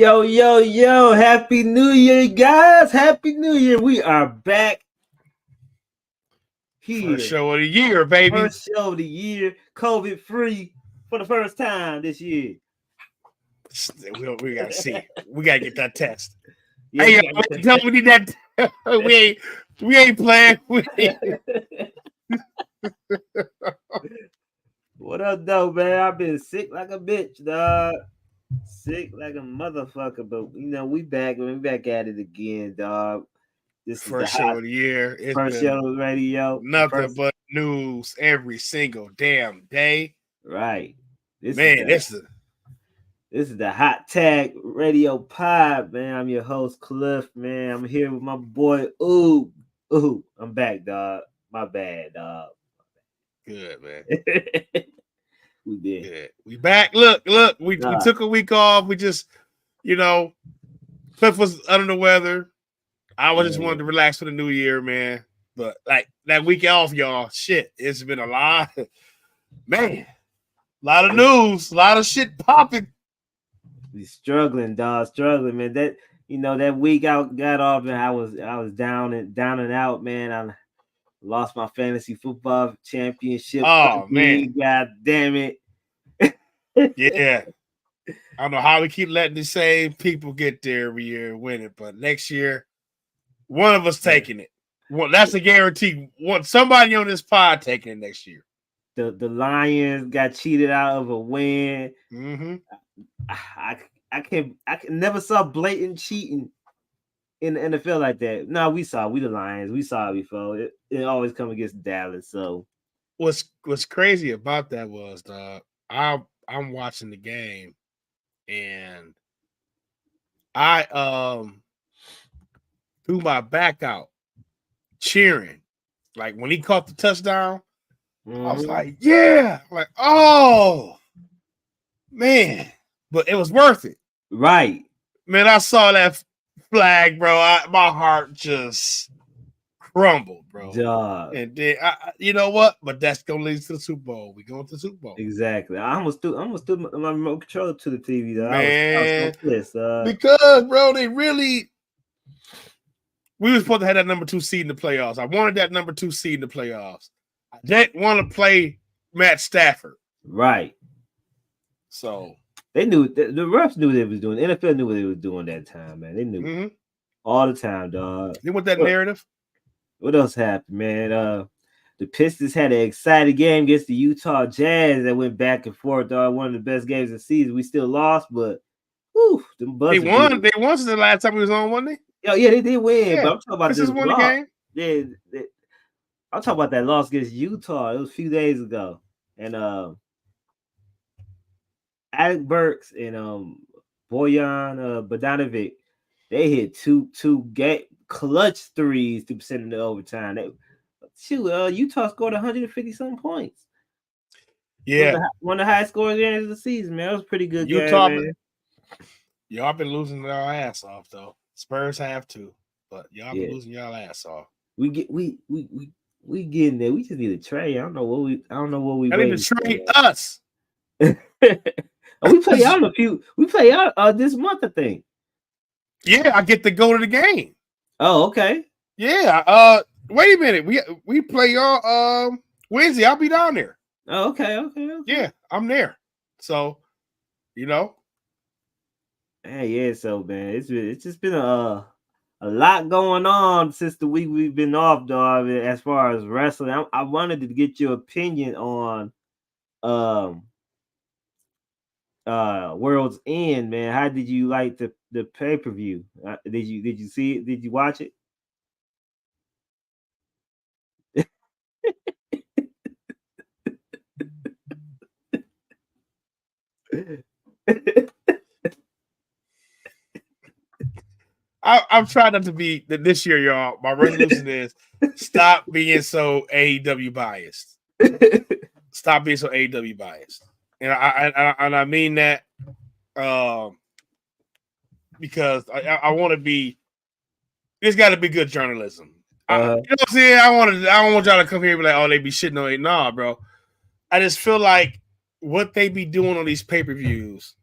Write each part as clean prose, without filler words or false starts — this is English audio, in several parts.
Yo, yo, yo, Happy New Year, guys. Happy New Year. We are back here. First show of the year, baby. First show of the year, COVID free for the first time this year. We gotta see. We gotta get that test. Yeah, Hey, tell me we need that. we ain't playing. What up, though, man? I've been sick like a bitch, dog. Sick like a motherfucker, but we back. We back at it again, dog. This first show of the year. It's first show of the radio. Nothing but news every single damn day. Right. This is the Hot Tag Radio Pod, man. I'm your host, Cliff, man. I'm here with my boy, Ooh. I'm back, dog. My bad, dog. Good, man. We did. Good. We back. Look. We took a week off. We just, Cliff was under the weather. I just wanted to relax for the new year, man. But like that week off, y'all, shit, it's been a lot. Man, a lot of news, a lot of shit popping. We struggling, dog. Struggling, man. That that week I got off and I was down and out, man. I lost my fantasy football championship. Oh man, God damn it. Yeah. I don't know how we keep letting the same people get there every year and win it, but next year, one of us taking it. Well, that's a guarantee. Somebody on this pod taking it next year. The Lions got cheated out of a win. Mm-hmm. I can never saw blatant cheating in the NFL like that. No, we the Lions. We saw it before. It always come against Dallas. So what's crazy about that was, dog, I'm watching the game and I threw my back out cheering. Like when he caught the touchdown, I was like, yeah. Like, oh man. But it was worth it. Right. Man, I saw that flag, bro. My heart just crumbled, bro. Duh. And then, you know what? But that's going to lead to the Super Bowl. We going to the Super Bowl. Exactly. I almost threw my remote controller to the TV, though. Man. I was so pissed, because, bro, we were supposed to have that number 2 seed in the playoffs. I wanted that number 2 seed in the playoffs. I didn't want to play Matt Stafford. Right. So they knew the refs knew what they was doing. The NFL knew what they was doing that time, man. They knew all the time, dog. They want that narrative. What else happened, man? The Pistons had an exciting game against the Utah Jazz that went back and forth, dog. One of the best games of the season. We still lost, but they won. They won since the last time we was on, wasn't they? Oh, yeah, they did win. Yeah. But I'm talking about this is one game. Yeah, I'm talking about that loss against Utah. It was a few days ago, and Alec Burks and Bojan Bogdanovic, they hit two clutch threes to send into overtime. Utah scored 150 some points. Yeah, one of the highest scoring games of the season, man. It was a pretty good Utah. Game, y'all been losing y'all ass off though. Spurs have to, but y'all been losing y'all ass off. We getting there. We just need a trade. I don't know what we. I need to trade us. We play out a few. We play out this month, I think. Yeah, I get to go to the game. Oh, okay. Yeah. Wait a minute. We play y'all Wednesday. I'll be down there. Oh, okay. Yeah, I'm there. So, Hey, yeah. So, man, it's just been a lot going on since the week we've been off, dog. As far as wrestling, I wanted to get your opinion on World's End, man. How did you like the pay-per-view? Did you see it? Did you watch it? I'm trying not to be this year, y'all. My resolution is stop being so AEW biased. Stop being so AEW biased. And I mean that because I want to be. There's got to be good journalism. You know what I'm saying? I don't want y'all to come here and be like, oh, they be shitting on it. Nah, bro. I just feel like what they be doing on these pay-per-views,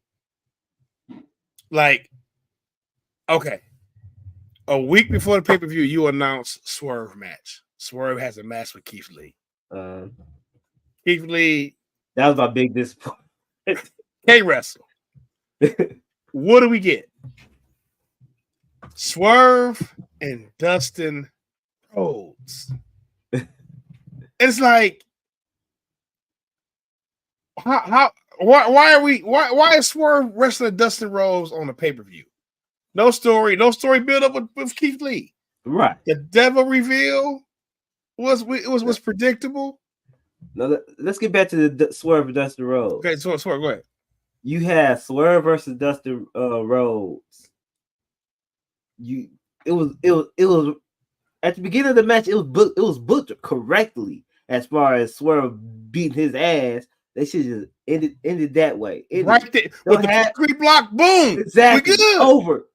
like Okay. A week before the pay-per-view, you announce Swerve match. Swerve has a match with Keith Lee. Keith Lee. That was my big disappointment. Can't wrestle. What do we get? Swerve and Dustin Rhodes. It's like, why is Swerve wrestling Dustin Rhodes on the pay-per-view? No story build up with Keith Lee. Right. The devil reveal was predictable. No, let's get back to the Swerve and Dustin Rhodes. Okay, so Swerve, go ahead. You had Swerve versus Dustin Rhodes. It was at the beginning of the match. It was booked correctly as far as Swerve beating his ass. They should just ended that way. Right there with the concrete block. Boom. Exactly. We good. Over.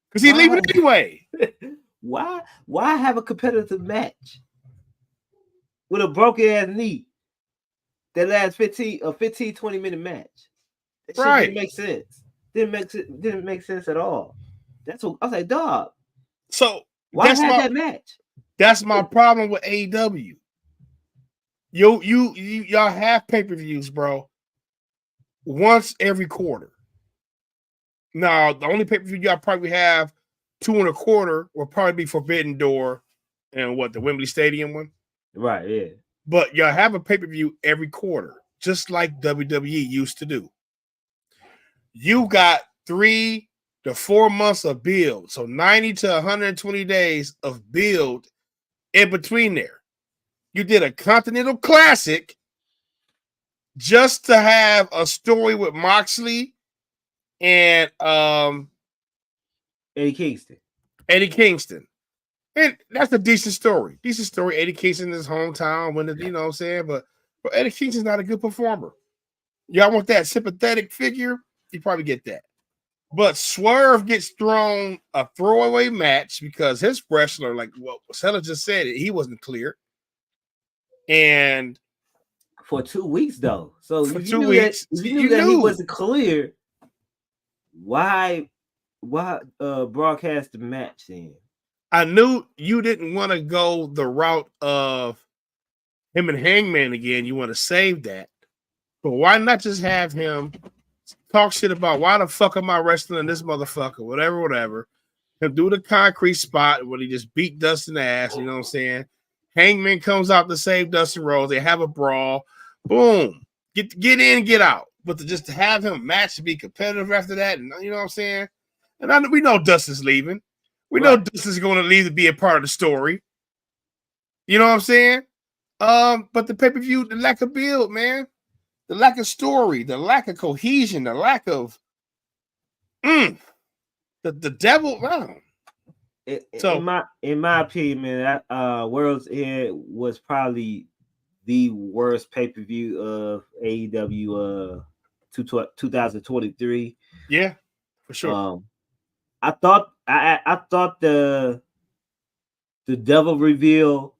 Because he's leaving anyway. Why have a competitive match with a broken ass knee that lasts 20 minute match? That shit didn't make sense. Didn't make sense at all. That's what I was like, dog. So why have that match? That's my problem with AEW. Y'all have pay-per-views, bro. Once every quarter. Now, the only pay-per-view y'all probably have 2 and a quarter will probably be Forbidden Door and the Wembley Stadium one. Right, yeah. But y'all have a pay-per-view every quarter, just like WWE used to do. You got 3 to 4 months of build. So 90 to 120 days of build in between there. You did a Continental Classic just to have a story with Moxley and Eddie Kingston. And that's a decent story. Eddie Kingston in his hometown, you know what I'm saying? But Eddie Kingston's not a good performer. Y'all want that sympathetic figure? You probably get that. But Swerve gets thrown a throwaway match because his wrestler, like what Sella just said, he wasn't clear. And for 2 weeks, though. So for 2 weeks, you knew that he wasn't clear. Why broadcast the match then? I knew you didn't want to go the route of him and Hangman again. You want to save that. But why not just have him talk shit about why the fuck am I wrestling this motherfucker, whatever. Him do the concrete spot when he just beat Dustin ass, you know what I'm saying? Hangman comes out to save Dustin Rhodes. They have a brawl. Boom. Get in, get out. But to have him match to be competitive after that, and you know what I'm saying? And we know Dustin's leaving. We know Dustin's going to leave to be a part of the story. You know what I'm saying? But the pay-per-view, the lack of build, man. The lack of story, the lack of cohesion, the lack of the devil. Wow. In my opinion, man, World's End was probably the worst pay-per-view of AEW 2023. Yeah, for sure. I thought the devil reveal,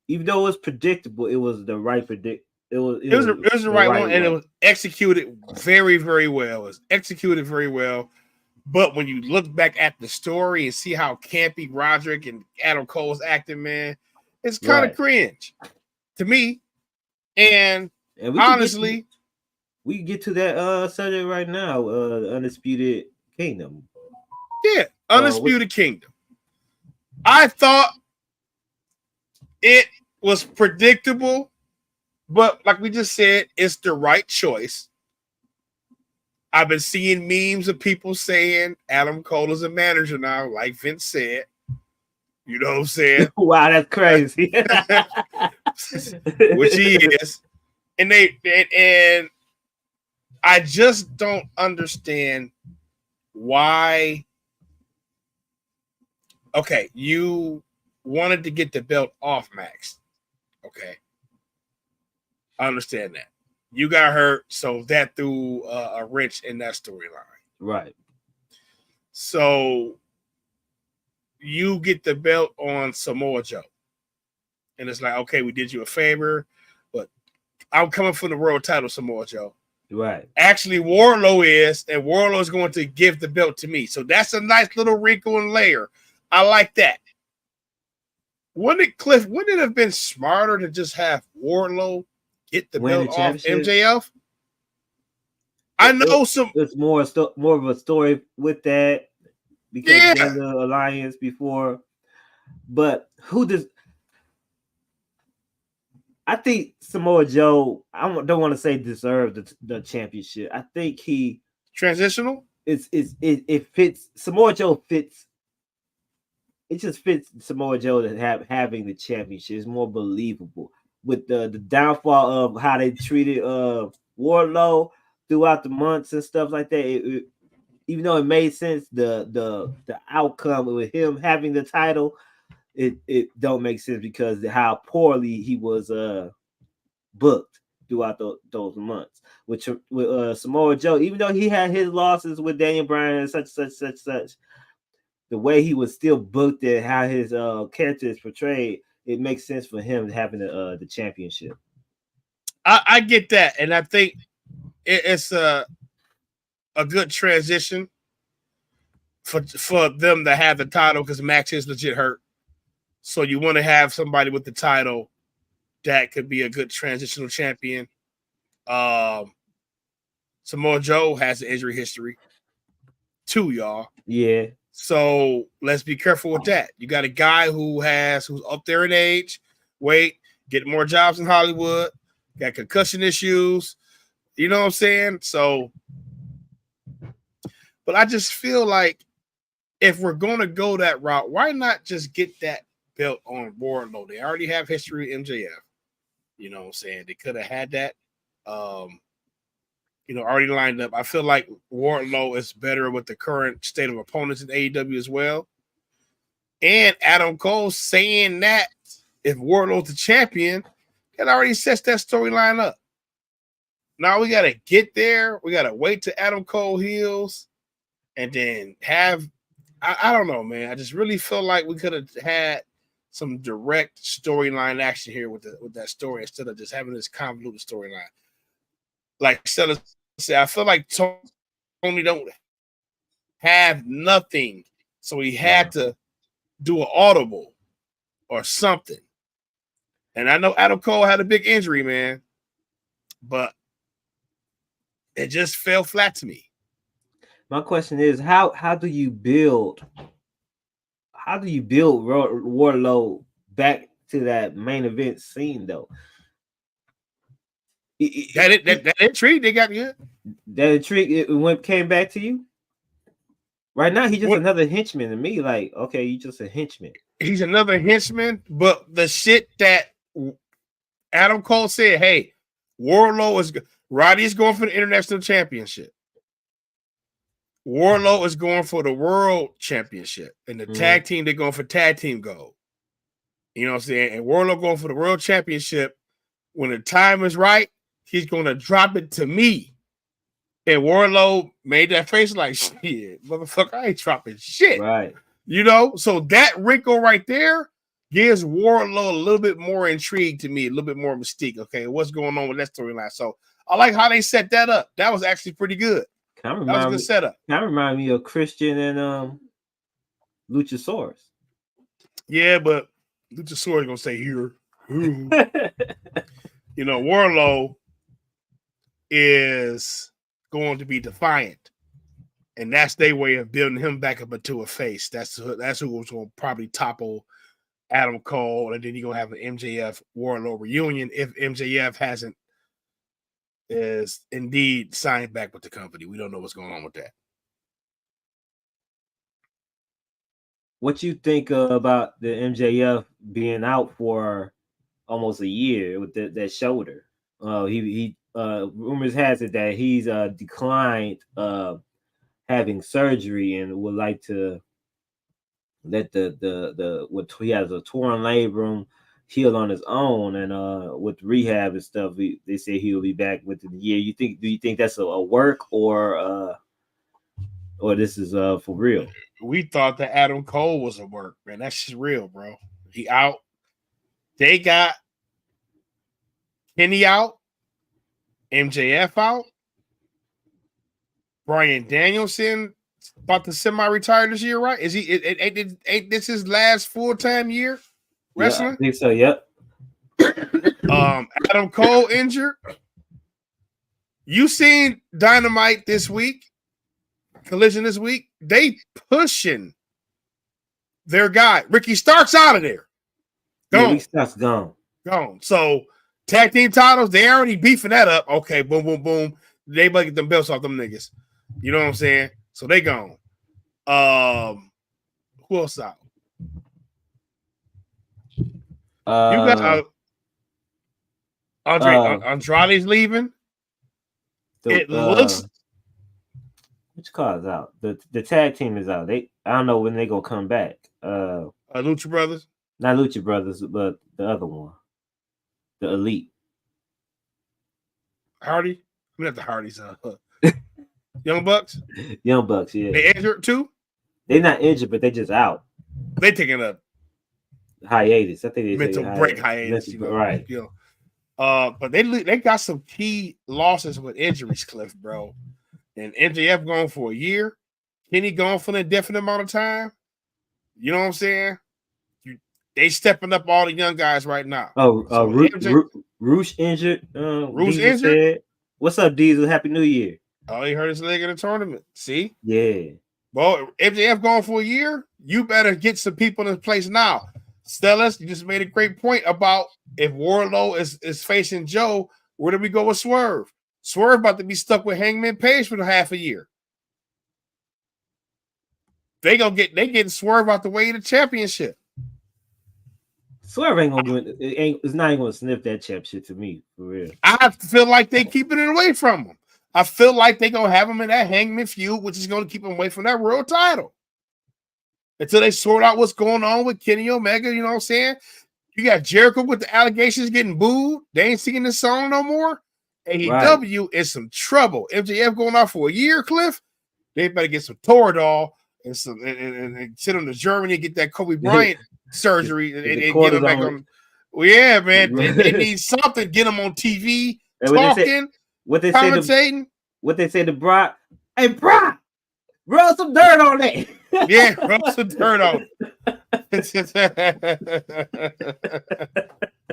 even though it was predictable, it was the right predict. It was the right one, and it was executed very, very well. It was executed very well. But when you look back at the story and see how campy Roderick and Adam Cole's acting, man, it's kind of cringe to me. And honestly, we can get to that subject right now. The Undisputed Kingdom. Yeah, Undisputed Kingdom. I thought it was predictable, but like we just said, it's the right choice. I've been seeing memes of people saying Adam Cole is a manager now, like Vince said. You know what I'm saying? Wow, that's crazy. Which he is. And I just don't understand why. Okay, you wanted to get the belt off Max. Okay. I understand that. You got hurt, so that threw a wrench in that storyline. Right. So you get the belt on Samoa Joe. And it's like, okay, we did you a favor, but I'm coming for the world title, Samoa Joe. Right. Actually, Wardlow is, and Wardlow is going to give the belt to me. So that's a nice little wrinkle and layer. I like that. Wouldn't it have been smarter to just have Wardlow get the Win the belt off championship. MJF? I know some. It's more of a story with that because Yeah. they're the alliance before. But who does? I think Samoa Joe. I don't want to say deserved the championship. I think he transitional. It fits. Samoa Joe fits. It just fits Samoa Joe to having the championship. It's more believable with the downfall of how they treated Wardlow throughout the months and stuff like that. Even though it made sense, the outcome with him having the title, it don't make sense because of how poorly he was booked throughout those months. With Samoa Joe, even though he had his losses with Daniel Bryan and such, the way he was still booked and how his character is portrayed, it makes sense for him having the championship. I get that, and I think it's a good transition for them to have the title because Max is legit hurt. So you want to have somebody with the title that could be a good transitional champion. Samoa Joe has an injury history too, y'all. Yeah. So let's be careful with that. You got a guy who's up there in age, get more jobs in Hollywood, got concussion issues. You know what I'm saying? So, but I just feel like if we're going to go that route, why not just get that belt on Wardlow? They already have history with MJF. You know what I'm saying? They could have had that, already lined up. I feel like Wardlow is better with the current state of opponents in AEW as well. And Adam Cole saying that if Wardlow's the champion, that already sets that storyline up. Now we got to get there. We got to wait till Adam Cole heals and then I don't know, man. I just really feel like we could have had some direct storyline action here with that story instead of just having this convoluted storyline. Like Stella said, I feel like Tony don't have nothing, so he had to do an audible or something. And I know Adam Cole had a big injury, man, but it just fell flat to me. My question is, how do you build Wardlow back to that main event scene though? That intrigue they got you. That intrigue came back to you. Right now, he's just another henchman to me. Like, okay, you just a henchman. He's another henchman, but the shit that Adam Cole said, hey, Roddy's going for the international championship. Wardlow is going for the world championship. And the tag team, they're going for tag team gold. You know what I'm saying? And Wardlow going for the world championship. When the time is right, he's going to drop it to me. And Wardlow made that face like, shit, motherfucker, I ain't dropping shit. Right. You know? So that wrinkle right there gives Wardlow a little bit more intrigue to me, a little bit more mystique. Okay, what's going on with that storyline? So I like how they set that up. That was actually pretty good. That was a good setup. Kind of remind me of Christian and Luchasaurus. Yeah, but Luchasaurus gonna say here. Wardlow is going to be defiant, and that's their way of building him back up into a face. That's who was going to probably topple Adam Cole, and then you're gonna have an MJF Wardlow reunion if MJF is indeed signed back with the company. We don't know what's going on with that. What you think about the MJF being out for almost a year with that shoulder? He rumors has it that he's declined having surgery and would like to let what he has a torn labrum heal on his own, and with rehab and stuff, they say he'll be back within the year. Do you think that's a work or this is for real? We thought that Adam Cole was a work, man. That's just real, bro. He out. They got Kenny out, MJF out, Bryan Danielson about to semi-retire this year, right? Is he? Ain't this his last full-time year wrestling? Yeah, I think so. Yep. Adam Cole injured. You seen Dynamite this week? Collision this week. They pushing their guy. Ricky Starks out of there. Gone. Yeah, Ricky Starks gone. So tag team titles, they already beefing that up. Okay, boom, boom, boom. They better get them belts off them niggas. You know what I'm saying? So they gone. Who else out? You got Andrade's leaving. It looks. Which card is out? The tag team is out. I don't know when they gonna come back. Lucha Brothers. Not Lucha Brothers, but the other one, the Elite. Hardy. We have the Hardys. Young Bucks. Young Bucks. Yeah. They injured too. They're not injured, but they just out. They taking a hiatus. I think they mental break hiatus. Right. But they got some key losses with injuries, Cliff, bro. And MJF gone for a year. Kenny gone for an indefinite amount of time. You know what I'm saying? They stepping up all the young guys right now. Roosh injured. Roosh injured. Said, what's up, Diesel? Happy New Year. Oh, he hurt his leg in the tournament. See? Yeah. Well, MJF gone for a year. You better get some people in place now. Stellas, you just made a great point about if Wardlow is facing Joe, where do we go with Swerve? Swerve about to be stuck with Hangman Page for half a year. They getting Swerve out the way of the championship. Swerve ain't gonna do it. It's not even gonna sniff that championship to me, for real. I feel like they keeping it away from him. I feel like they gonna have him in that Hangman feud, which is gonna keep him away from that world title until they sort out what's going on with Kenny Omega. You know what I'm saying? You got Jericho with the allegations getting booed. They ain't singing this song no more. AEW is some trouble. MJF going out for a year, Cliff. They better get some Toradol and send them to Germany and get that Kobe Bryant surgery and get them back on. Well, yeah, man. They need something. Get them on TV talking. What they commentating. What they say to Brock? Hey, Brock, rub some dirt on that. Yeah, rub some dirt on it.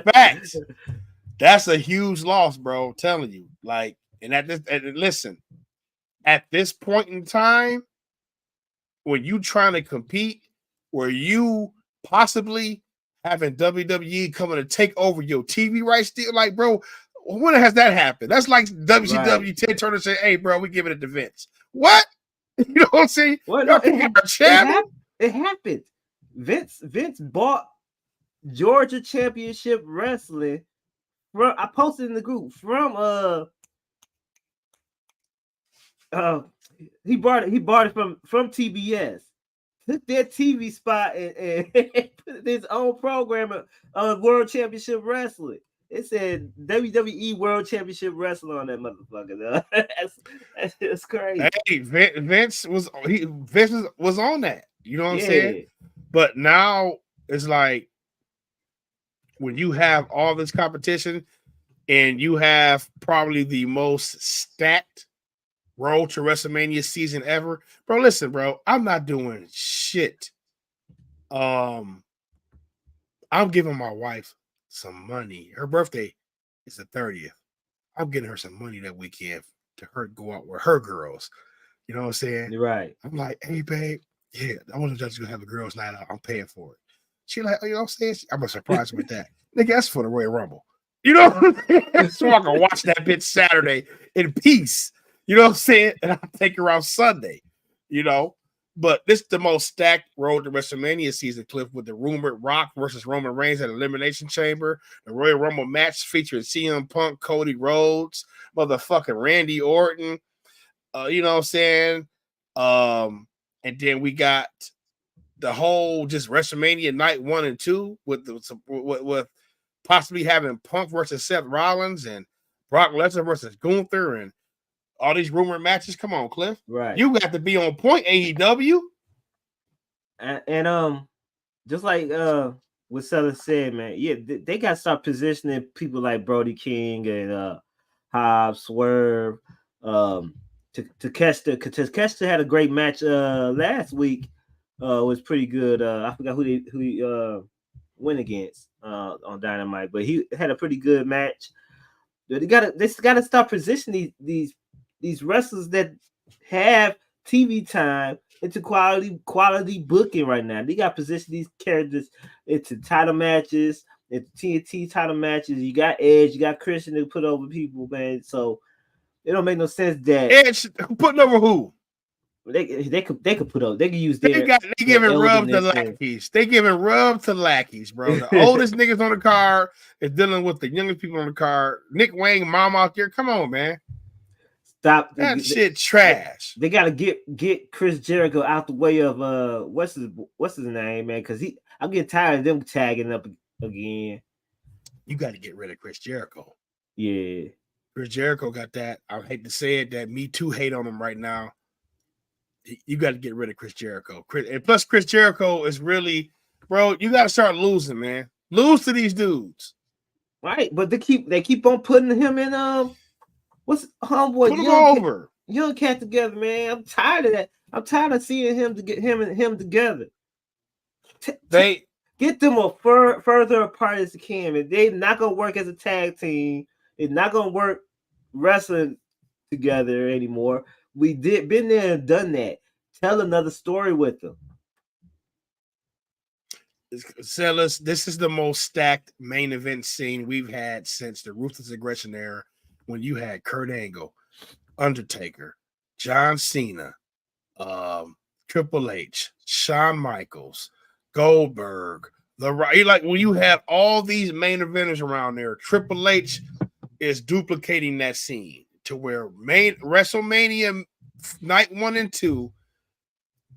Facts. That's a huge loss, bro. I'm telling you. Like, listen, at this point in time, when you trying to compete, where you possibly having WWE coming to take over your TV rights deal, like, bro, when has that happened? That's like WCW Ted Turner say, "Hey, bro, we giving it to Vince." What? You know what I'm saying? Well, no, it happened. Vince bought Georgia Championship Wrestling. I posted in the group from he bought it from TBS. Took their TV spot and put his own program of World Championship Wrestling. It said WWE World Championship Wrestling on that motherfucker. That's crazy. Hey, Vince was on that. You know what I'm saying? But now it's like when you have all this competition and you have probably the most stacked road to WrestleMania season ever, bro. Listen, bro, I'm not doing shit. I'm giving my wife some money. Her birthday is the 30th. I'm getting her some money that weekend to her go out with her girls. You know what I'm saying? You're right. I'm like, hey, babe, yeah, I want to just gonna have a girls' night out. I'm paying for it. She like, oh, you know what I'm saying? I'm gonna surprise her with that. Nigga, that's for the Royal Rumble. You know what I'm saying? So I can watch that bitch Saturday in peace. You know what I'm saying? And I'll take her out Sunday, you know. But this is the most stacked road to WrestleMania season, Cliff, with the rumored Rock versus Roman Reigns at Elimination Chamber, the Royal Rumble match featuring CM Punk, Cody Rhodes, motherfucking Randy Orton. You know what I'm saying? And then we got the whole just WrestleMania night 1 and 2 with possibly having Punk versus Seth Rollins and Brock Lesnar versus Gunther and all these rumored matches. Come on, Cliff. Right. You got to be on point, AEW. And just like what Sellers said, man, yeah, they got to start positioning people like Brody King and Hobbs, Swerve, Takeshita had a great match last week. Was pretty good. I forgot who he went against on Dynamite, but he had a pretty good match. They gotta stop positioning these wrestlers that have TV time into quality booking right now. They got to position these characters into title matches, into TNT title matches. You got Edge, you got Christian to put over people, man. So it don't make no sense that Edge putting over who? They could put up. They could use They giving rub to lackeys. They giving rub to lackeys, bro. The oldest niggas on the card is dealing with the youngest people on the card. Nick Wayne, mom out there. Come on, man. Stop that shit. Trash. They gotta get Chris Jericho out the way of what's his name, man? Because I'm getting tired of them tagging up again. You got to get rid of Chris Jericho. Yeah, Chris Jericho got that. I hate to say it, that Me Too hate on him right now. You got to get rid of Chris Jericho. And plus, Chris Jericho is really, bro. You got to start losing, man. Lose to these dudes, right? But they keep on putting him in what's homeboy? Put him over. Young cat together, man. I'm tired of that. I'm tired of seeing him to get him together. They get them as further apart as they can. And they're not gonna work as a tag team. It's not gonna work wrestling together anymore. We been there and done that. Tell another story with them. Sellers, this is the most stacked main event scene we've had since the Ruthless Aggression era, when you had Kurt Angle, Undertaker, John Cena, Triple H, Shawn Michaels, Goldberg, like when you have all these main eventers around there, Triple H is duplicating that scene to where WrestleMania night 1 and 2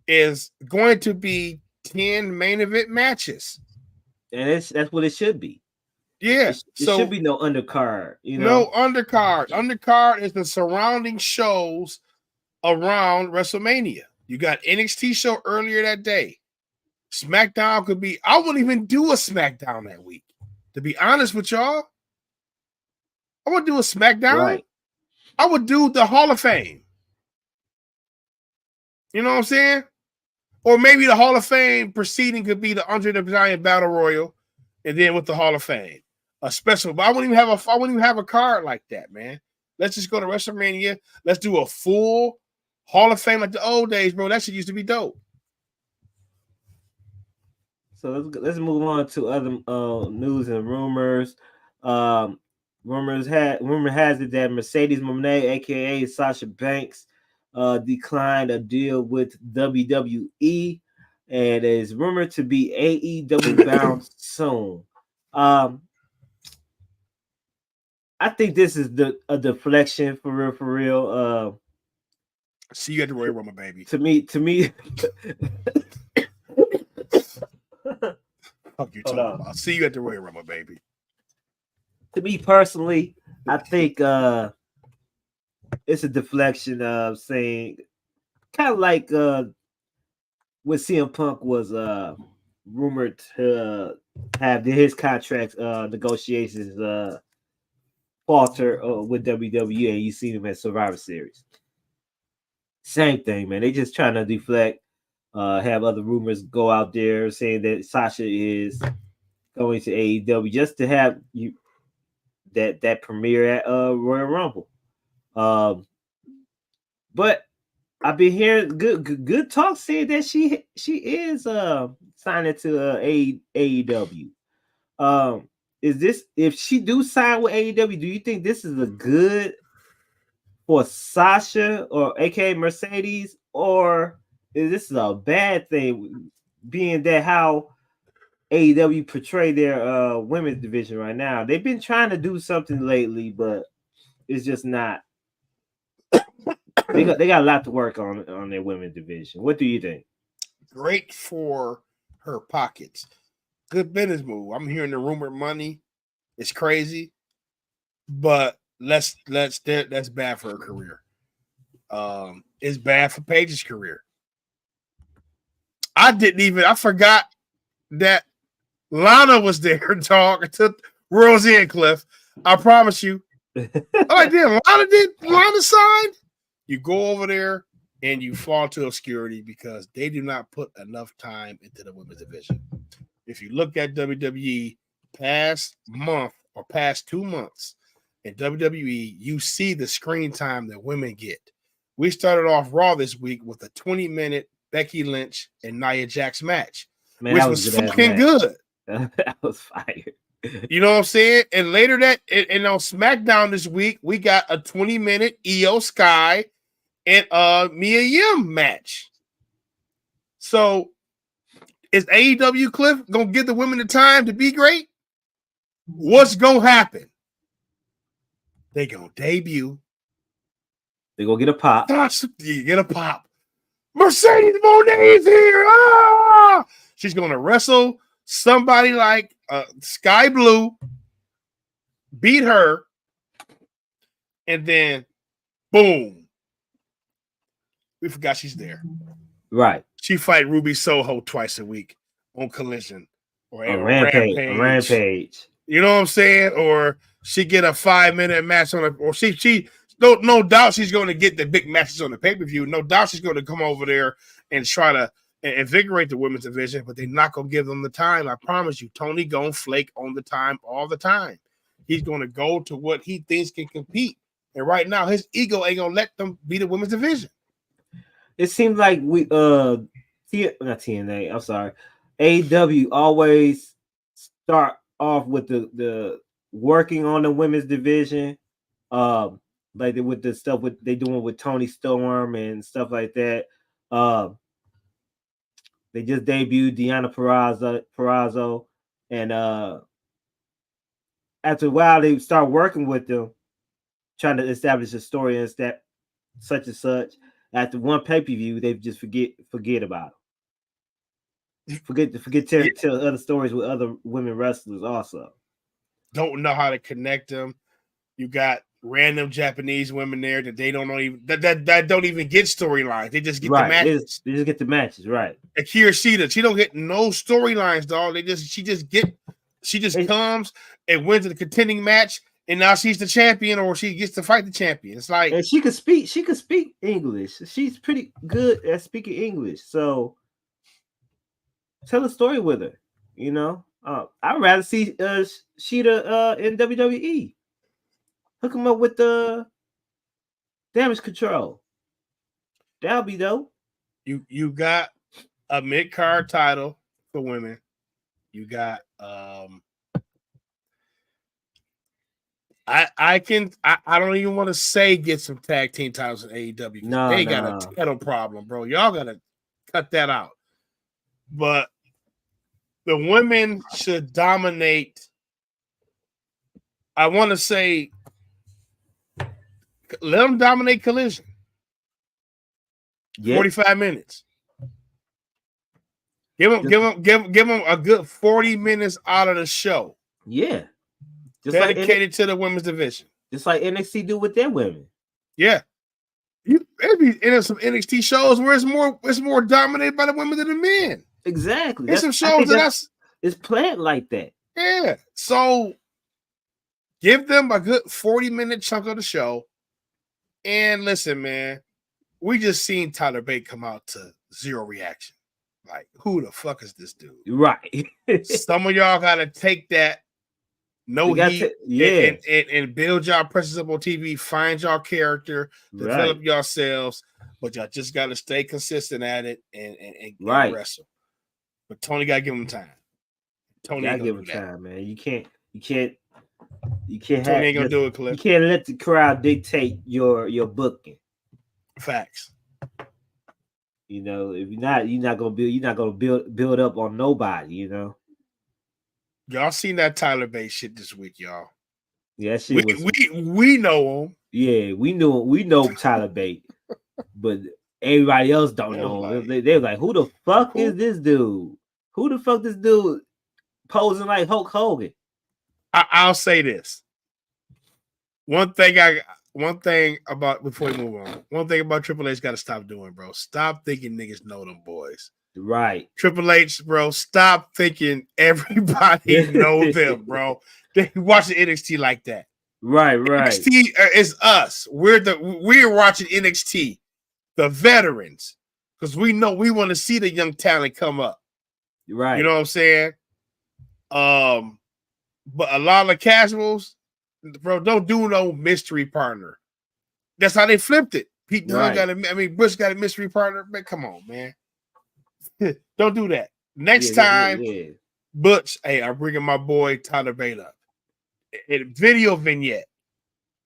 is going to be 10 main event matches, and that's what it should be. Yeah, it should be no undercard. No undercard. Undercard is the surrounding shows around WrestleMania. You got NXT show earlier that day. SmackDown could be. I wouldn't even do a SmackDown that week. To be honest with y'all, I would do a SmackDown. Right. I would do the Hall of Fame. You know what I'm saying? Or maybe the Hall of Fame proceeding could be the Andre the Giant Battle Royal, and then with the Hall of Fame, a special. But I wouldn't even have a card like that, man. Let's just go to WrestleMania. Let's do a full Hall of Fame like the old days, bro. That shit used to be dope. So let's move on to other news and rumors. Rumor has it that Mercedes Moné, aka Sasha Banks, declined a deal with WWE and is rumored to be AEW bound soon. I think this is a deflection for real. See you at the Royal Rumble, baby. To me. Fuck you talking about? See you at the Royal Rumble, baby. To me personally, I think it's a deflection of saying, kind of like when CM Punk was rumored to have his contract negotiations falter with WWE, and you see him at Survivor Series. Same thing, man. They just trying to deflect. Have other rumors go out there saying that Sasha is going to AEW just to have you that premiere at Royal Rumble. But I've been hearing good talk saying that she is signing to AEW. Is this, if she do sign with AEW, do you think this is a good for Sasha or aka Mercedes, or is this a bad thing, being that how AEW portray their women's division right now? They've been trying to do something lately, but it's just not. They got a lot to work on their women's division. What do you think? Great for her pockets. Good business move. I'm hearing the rumored money. It's crazy, but that's bad for her career. It's bad for Paige's career. I forgot that Lana was there talking to Rosie and Cliff. I promise you. I'm like, damn, Lana signed? you go over there and you fall to obscurity because they do not put enough time into the women's division. If you look at WWE past month or past 2 months in WWE, you see the screen time that women get. We started off Raw this week with a 20-minute Becky Lynch and Nia Jax match, Man, which that was a good-ass fucking match. good. That was fire. You know what I'm saying? And later and on SmackDown this week, we got a 20-minute Io Sky and Mia Yim match. So is AEW Cliff gonna give the women the time to be great? What's gonna happen? They gonna debut. They gonna get a pop. You get a pop. Mercedes Moné's here. Ah! She's gonna wrestle somebody like Sky Blue, beat her, and then boom. We forgot she's there. Right. She fight Ruby Soho twice a week on Collision or Rampage. You know what I'm saying? Or she get a 5-minute match on it, or she no doubt she's going to get the big matches on the pay-per-view. No doubt she's going to come over there and try to invigorate the women's division, but they're not going to give them the time. I promise you, Tony gonna flake on the time all the time. He's going to go to what he thinks can compete. And right now, his ego ain't going to let them be the women's division. It seems like we not TNA, I'm sorry. AEW always start off with the working on the women's division. Like with the stuff they doing with Tony Storm and stuff like that. They just debuted Deonna Purrazzo, and after a while they start working with them, trying to establish a story and that such and such. After one pay-per-view, they just forget about them. Forget to tell other stories with other women wrestlers also. Don't know how to connect them. You got random Japanese women there that they don't know even that don't even get storylines. They just get the matches. They just get the matches, right? Akira Shida, she don't get no storylines, dog. She just comes and wins the contending match, and now she's the champion, or she gets to fight the champion. It's like, and she could speak English. She's pretty good at speaking English. So tell a story with her. You know, I'd rather see Shida in WWE. Hook him up with the Damage Control. That'll be dope. You got a mid-card title for women. You got I don't even want to say get some tag team titles in AEW. They got a title problem, bro. Y'all gotta cut that out. But the women should dominate. I want to say let them dominate Collision. Yeah. 45 minutes. Give them a good 40 minutes out of the show. Yeah. Just dedicated to the women's division. Just like NXT do with their women. Yeah. It'd be in some NXT shows where it's more dominated by the women than the men. Exactly. There's some shows it's planned like that. Yeah. So give them a good 40-minute chunk of the show. And listen, man, we just seen Tyler Bate come out to zero reaction. Like, who the fuck is this dude? Right. Some of y'all gotta take that and build y'all presence up on TV, find y'all character, develop yourselves, but y'all just gotta stay consistent at it and wrestle. But Tony gotta give him time. Tony gotta give him time, man. You can't Tony ain't gonna do it, Cliff. You can't let the crowd dictate your booking. Facts. You know, if you're not gonna build up on nobody, you know. Y'all seen that Tyler Bate shit this week, y'all. Yeah, we know him. Yeah, we know Tyler Bate, but everybody else don't know him. They're like, who the fuck is this dude? Who the fuck this dude posing like Hulk Hogan? I'll say this. One thing about before we move on. One thing about Triple H got to stop doing, bro. Stop thinking niggas know them boys. Right. Triple H, bro. Stop thinking everybody know them, bro. They watch the NXT like that. Right. NXT is us. We're watching NXT, the veterans, because we know we want to see the young talent come up. Right. You know what I'm saying? But a lot of the casuals, bro, don't do no mystery partner. That's how they flipped it. Pete Dunne Bush got a mystery partner. Man, come on, man. Don't do that. Next time, Butch, hey, I'm bringing my boy Tyler Bate up. A video vignette.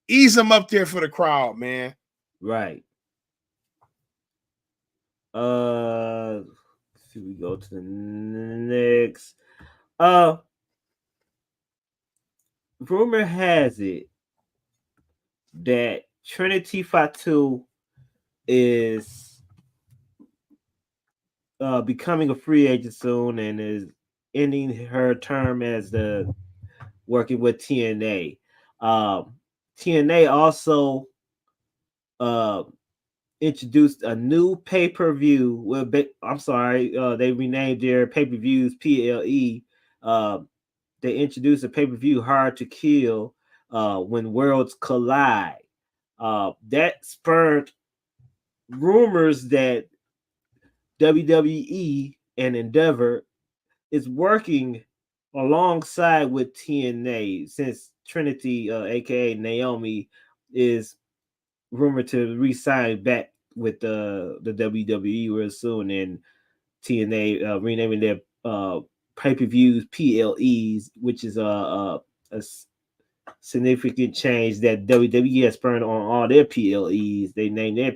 Ease him up there for the crowd, man. Right. See, we go to the next. Rumor has it that Trinity Fatu is becoming a free agent soon and is ending her term as the working with TNA. TNA also introduced a new pay-per-view. Well, I'm sorry, they renamed their pay-per-views PLE. They introduced a pay-per-view Hard to Kill when worlds collide. That spurred rumors that WWE and Endeavor is working alongside with TNA since Trinity, aka Naomi, is rumored to re-sign back with the WWE real soon, and TNA renaming their pay-per-views PLEs, which is a significant change that WWE has spurned on all their PLEs. They named their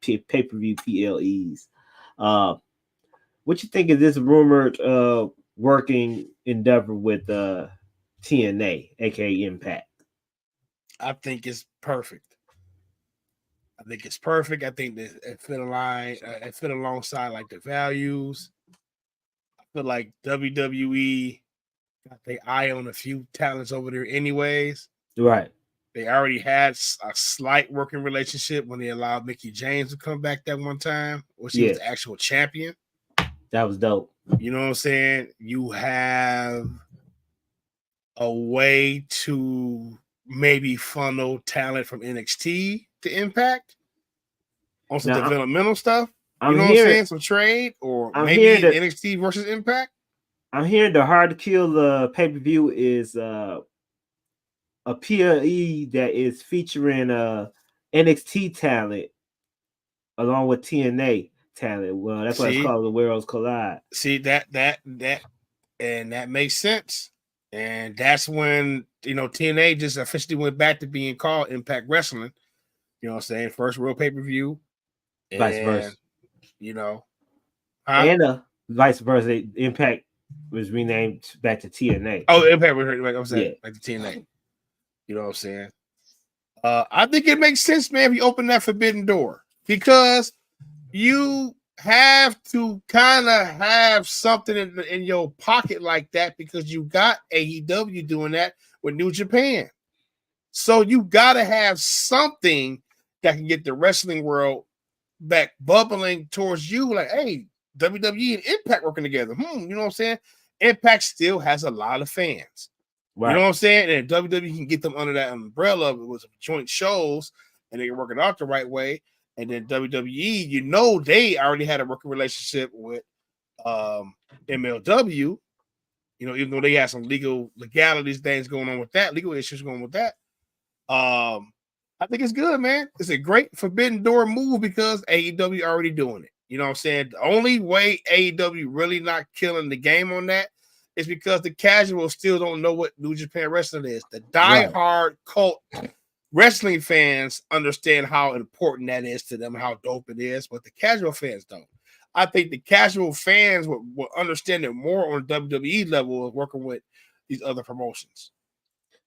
pay-per-view PLEs. What you think of this rumored working endeavor with TNA, aka Impact? I think it's perfect. I think that it fit alongside like the values. I feel like WWE got their eye on a few talents over there, anyways. Right. They already had a slight working relationship when they allowed Mickie James to come back that one time, where she was the actual champion. That was dope. You know what I'm saying? You have a way to maybe funnel talent from NXT to Impact on some developmental stuff. You know what I'm saying? Some trade, or maybe NXT versus Impact. I'm hearing the Hard to Kill pay-per-view is a PLE that is featuring NXT talent along with TNA talent. Well, that's why it's called the Worlds Collide. See that makes sense. And that's when, you know, TNA just officially went back to being called Impact Wrestling. You know what I'm saying? First real pay-per-view. Vice versa. You know. And vice versa. Impact was renamed back to TNA. Oh, Impact was like I'm saying, back to TNA. You know what I'm saying? I think it makes sense, man, if you open that forbidden door. Because you have to kind of have something in your pocket like that, because you got AEW doing that with New Japan. So you got to have something that can get the wrestling world back bubbling towards you. Like, hey, WWE and Impact working together. You know what I'm saying? Impact still has a lot of fans. Right. You know what I'm saying? And WWE can get them under that umbrella with joint shows, and they can work it out the right way. And then WWE, you know, they already had a working relationship with MLW. You know, even though they had some legalities things going on with that, legal issues going with that. I think it's good, man. It's a great forbidden door move because AEW already doing it. You know what I'm saying? The only way AEW really not killing the game on that is because the casuals still don't know what New Japan Wrestling is. The diehard cult wrestling fans understand how important that is to them, how dope it is, but the casual fans don't. I think the casual fans will understand it more on WWE level of working with these other promotions.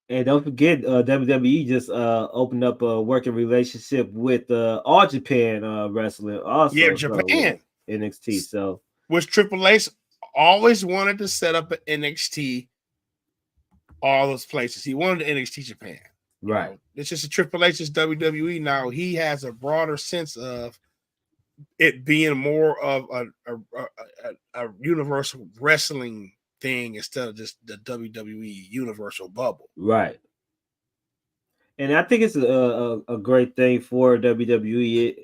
And don't forget, WWE just opened up a working relationship with All Japan Wrestling also. Yeah, Japan. So NXT. So which Triple H always wanted to set up an NXT, all those places. He wanted NXT Japan. Right. You know, it's just a Triple H's WWE now. He has a broader sense of it being more of a universal wrestling thing instead of just the WWE universal bubble. Right. and I think it's a great thing for WWE.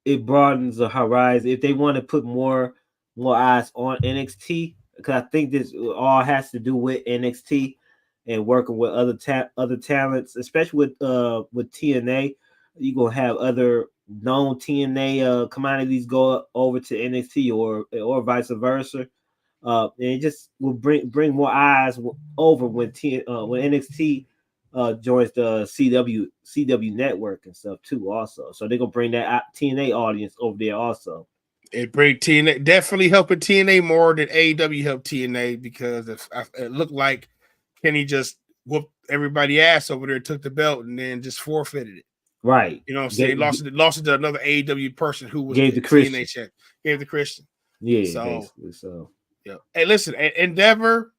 It broadens the horizon. If they want to put more eyes on NXT, because I think this all has to do with NXT and working with other talents, especially with TNA. You gonna have other known TNA commodities go over to NXT or vice versa. And it just will bring more eyes over when NXT joins the CW network and stuff too. Also, so they're gonna bring that TNA audience over there also. It bring TNA, definitely helping TNA more than AEW helped TNA, because it looked like Kenny just whooped everybody ass over there, took the belt, and then just forfeited it. Right. You know what I'm saying? Lost it to another AEW person who was gave the Christian. TNA check. Gave the Christian. Yeah, so basically. So yeah. Hey, listen, Endeavor,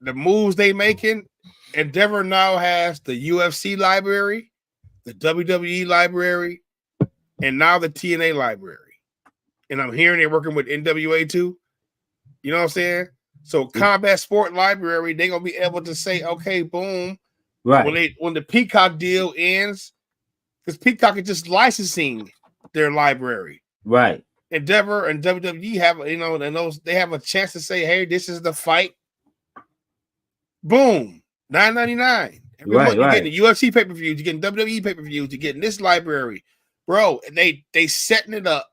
the moves they making, Endeavor now has the UFC library, the WWE library, and now the TNA library. And I'm hearing they're working with NWA too. You know what I'm saying? So Combat Sport Library, they're gonna be able to say, okay, boom. Right. When the Peacock deal ends, because Peacock is just licensing their library. Right. Endeavor and WWE have, and they have a chance to say, hey, this is the fight. Boom. $9.99. Every month you're getting the UFC pay-per-views, you're getting WWE pay-per-views, you're getting this library. Bro, and they setting it up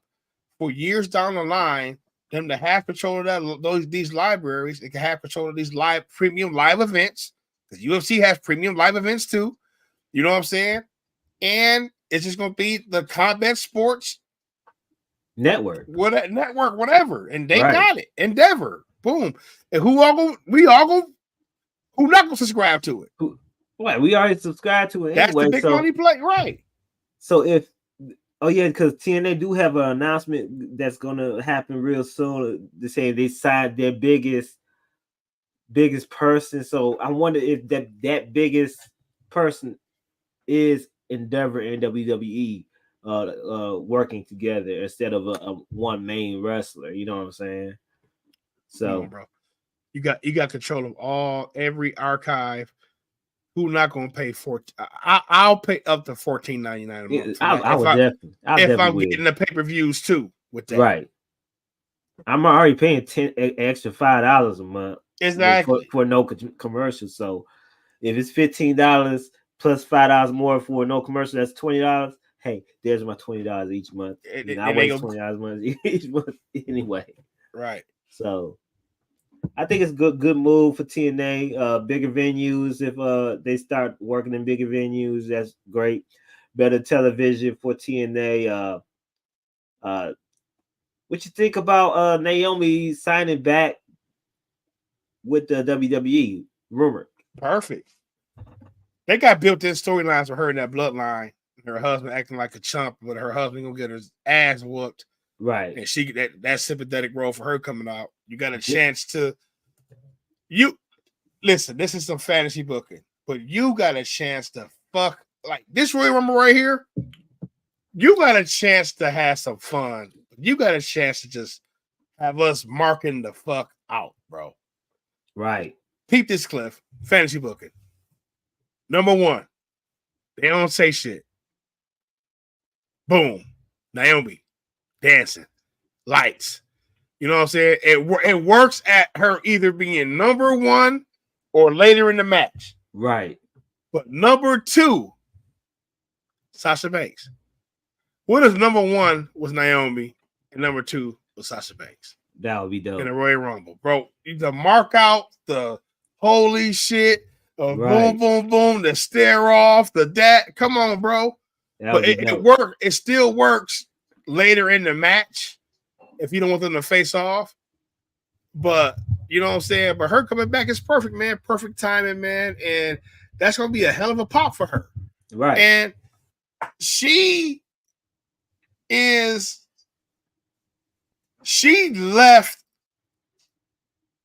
for years down the line, them to have control of these libraries. They can have control of these premium live events, because UFC has premium live events too. You know what I'm saying? And it's just going to be the Combat Sports Network, whatever. And they got it. Endeavor. Boom. And who not going to subscribe to it? We already subscribe to it. That's anyway, the big money play, right? So because TNA do have an announcement that's going to happen real soon. They say they signed their biggest person. So I wonder if that biggest person is Endeavor and WWE working together instead of a one main wrestler. You know what I'm saying? So, bro, you got control of every archive. Who not going to pay I'll pay up to $14.99 a month. I would definitely. If I'm getting the pay-per-views too with that. Right. I'm already paying extra $5 a month. Exactly. For no commercial. So if it's $15 plus $5 more for no commercial, that's $20. Hey, there's my $20 each month. I waste $20 each month anyway. Right. So I think it's good move for TNA. Bigger venues, if they start working in bigger venues, that's great. Better television for TNA. What you think about Naomi signing back with the WWE? Rumored. Perfect. They got built-in storylines for her in that bloodline. Her husband acting like a chump, but her husband gonna get her ass whooped. Right. And she that sympathetic role for her coming out. You got a chance to listen, this is some fantasy booking, but you got a chance to fuck like this Royal Rumble right here. You got a chance to have some fun. You got a chance to just have us marking the fuck out, bro. Right. Peep this, Cliff. Fantasy booking. Number one, they don't say shit. Boom. Naomi dancing. Lights. You know what I'm saying? It works at her either being number one or later in the match. Right. But number two, Sasha Banks. What if number one was Naomi and number two was Sasha Banks? That would be dope. In a Royal Rumble. Bro, the mark out, the holy shit, boom, boom, boom, the stare off, come on, bro. But it works. It still works later in the match if you don't want them to face off. But you know what I'm saying? But her coming back is perfect, man. Perfect timing, man. And that's going to be a hell of a pop for her. Right. And she left.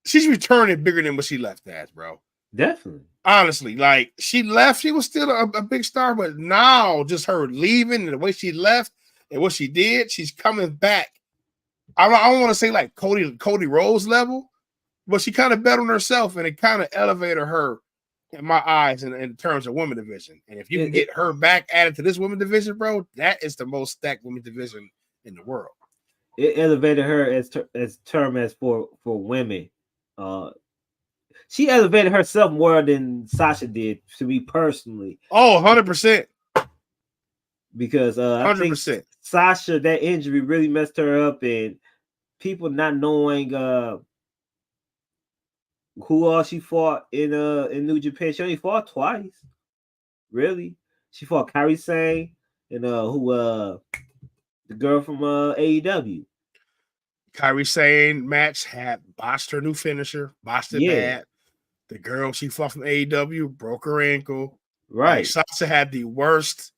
She's returning bigger than what she left as, bro. Definitely. Honestly, like she left, she was still a big star, but now just her leaving and the way she left and what she did, she's coming back. I don't want to say like Cody Rhodes level, but she kind of bet on herself and it kind of elevated her in my eyes in terms of women division. And if you can It, get her back added to this women division, bro, that is the most stacked women division in the world. it elevated her as term as for women. She elevated herself more than Sasha did to me personally. Oh, 100%. Because I think 100%. Sasha, that injury really messed her up, and people not knowing who all she fought in New Japan. She only fought twice. Really? She fought Kairi Sane and the girl from AEW. Kairi Sane match had botched her new finisher, botched it bad. The girl she fought from AEW broke her ankle. Right. Like, Sasha had the worst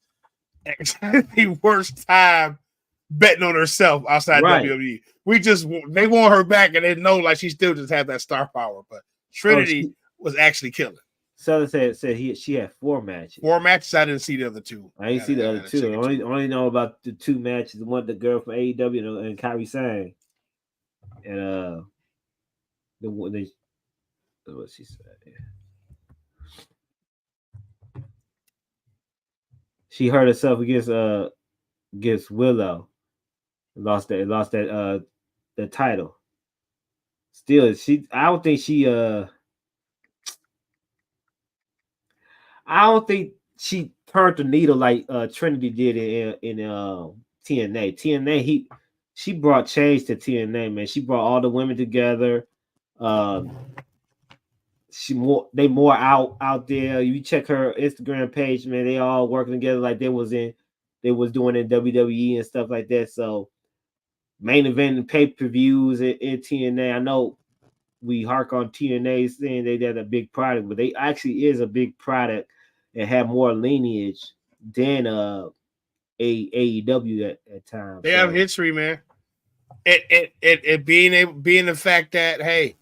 time betting on herself outside WWE. They want her back, and they know like she still just had that star power. But Trinity was actually killing. Southern said she had 4 matches. 4 matches. I didn't see the other 2. I didn't see the other 2. I only know about the 2 matches. The one, the girl from AEW and Kairi Sane. And what she said. She hurt herself against Willow. Lost that title. Still, I don't think she turned the needle like Trinity did in TNA. TNA, she brought change to TNA, man. She brought all the women together. They more out there. You check her Instagram page, man. They all working together like they was doing in WWE and stuff like that. So main event and pay-per-views in TNA. I know we hark on TNA saying they're a big product, but they actually is a big product and have more lineage than AEW at times. They have history, man. It being the fact that, hey,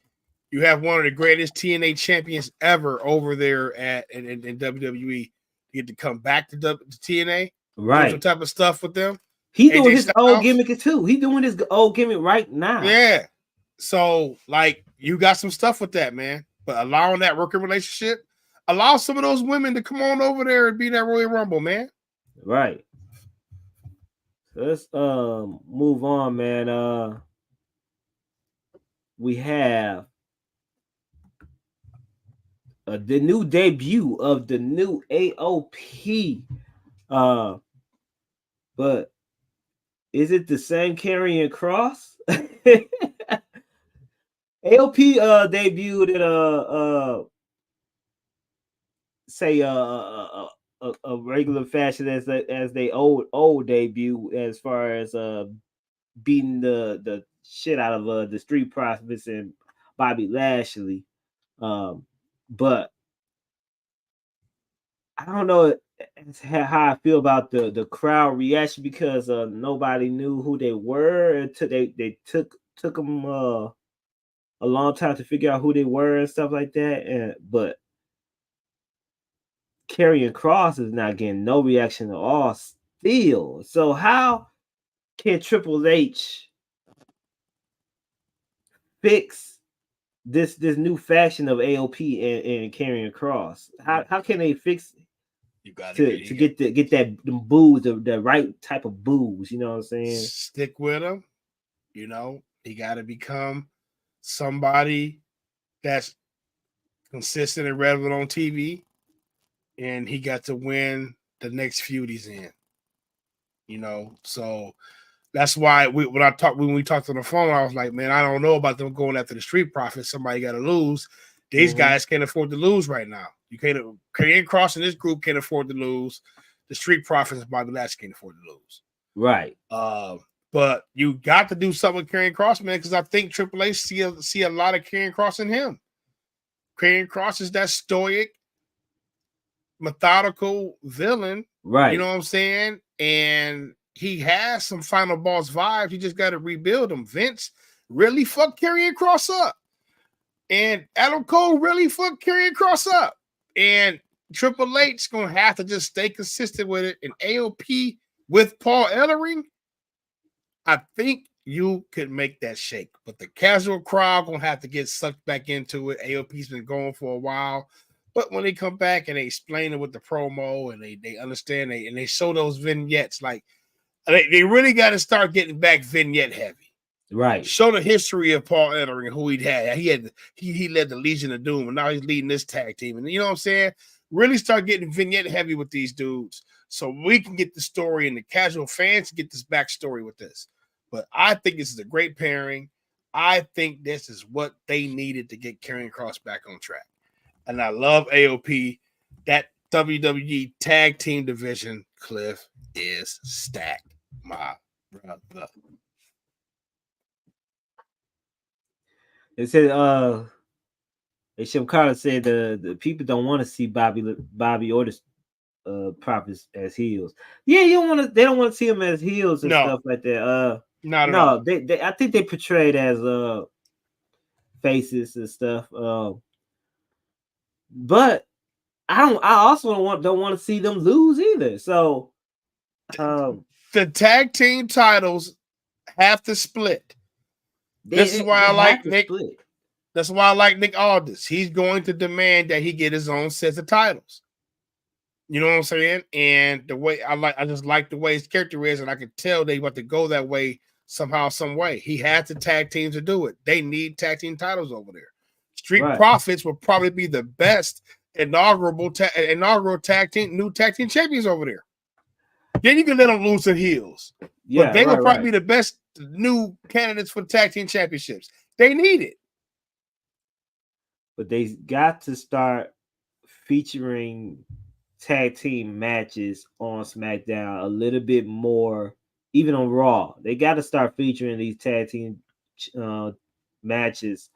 you have one of the greatest TNA champions ever over there in WWE. You get to come back to TNA, right? Some type of stuff with them. He doing his old gimmick too. He doing his old gimmick right now. Yeah. So like you got some stuff with that, man. But allowing that working relationship, allow some of those women to come on over there and be that Royal Rumble, man. Right. So let's move on, man. We have the new debut of the new AOP. But is it the same Karrion Kross? AOP debuted in say a regular fashion as they old debut, as far as beating the shit out of the Street Profits and Bobby Lashley. But I don't know how I feel about the crowd reaction, because nobody knew who they were until they took them a long time to figure out who they were and stuff like that. But Karrion Kross is not getting no reaction at all still. So how can Triple H fix this new faction of AOP and Karrion Kross? How can they fix it? You got to get that booze, the right type of booze, you know what I'm saying? Stick with him. You know, he got to become somebody that's consistent and relevant on TV, and he got to win the next feud he's in. You know, so that's why when we talked on the phone, I was like, man, I don't know about them going after the Street Profits. Somebody got to lose. These guys can't afford to lose right now. You can't. Karrion Kross in this group can't afford to lose. The Street Profits and Bobby Lashley can't afford to lose. Right. But you got to do something with Karrion Kross, man, because I think Triple H see a lot of Karrion Kross in him. Karrion Kross is that stoic, methodical villain. Right. You know what I'm saying? And he has some Final Boss vibes. You just got to rebuild him. Vince really fucked Karrion Kross up. And Adam Cole really fucked Karrion Kross up. And Triple H going to have to just stay consistent with it. And AOP with Paul Ellering, I think you could make that shake. But the casual crowd going to have to get sucked back into it. AOP's been going for a while. But when they come back and they explain it with the promo and they understand and they show those vignettes, like they really got to start getting back vignette heavy. Right. Show the history of Paul Ellering and who he had. He led the Legion of Doom, and now he's leading this tag team. And you know what I'm saying? Really start getting vignette heavy with these dudes, so we can get the story and the casual fans get this backstory with this. But I think this is a great pairing. I think this is what they needed to get Karrion Kross back on track. And I love AOP. That WWE tag team division, Cliff, is stacked, my brother. They said Shim Carter said the people don't want to see Bobby or the Prophets as heels. Yeah, they don't want to see them as heels and stuff like that. Not at all. They I think they portrayed as faces and stuff. But I also don't want to see them lose either. So the tag team titles have to split. This is why I like Nick. That's why I like Nick Aldis. He's going to demand that he get his own sets of titles. You know what I'm saying? And the way I just like the way his character is, and I can tell they want to go that way somehow, some way. He has the tag teams to do it. They need tag team titles over there. Street Profits will probably be the best inaugural tag team champions over there. Then you can let them lose their heels. Yeah, but they will probably be the best new candidates for tag team championships. They need it. But they got to start featuring tag team matches on SmackDown a little bit more, even on Raw. They got to start featuring these tag team matches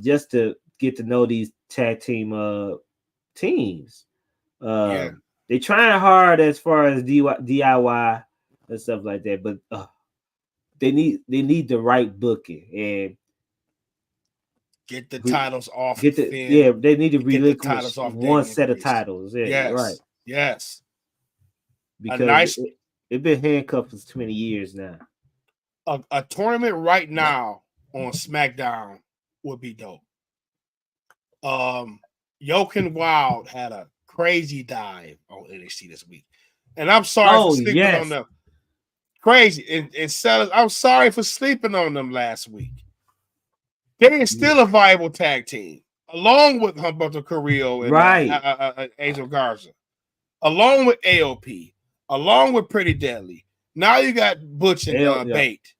just to get to know these tag team teams. They're trying hard as far as DIY and stuff like that, but they need the right booking and get the titles off. They need to relinquish one set of titles. Yeah, yes, right. Yes. Because it's been handcuffed for 20 years now. A tournament right now on SmackDown would be dope. Jochen Wild had a crazy dive on NXT this week. And I'm sorry for sleeping on them. Crazy. And I'm sorry for sleeping on them last week. They are still a viable tag team, along with Humberto Carrillo and Angel Garza, along with AOP, along with Pretty Deadly. Now you got Butch and Bate.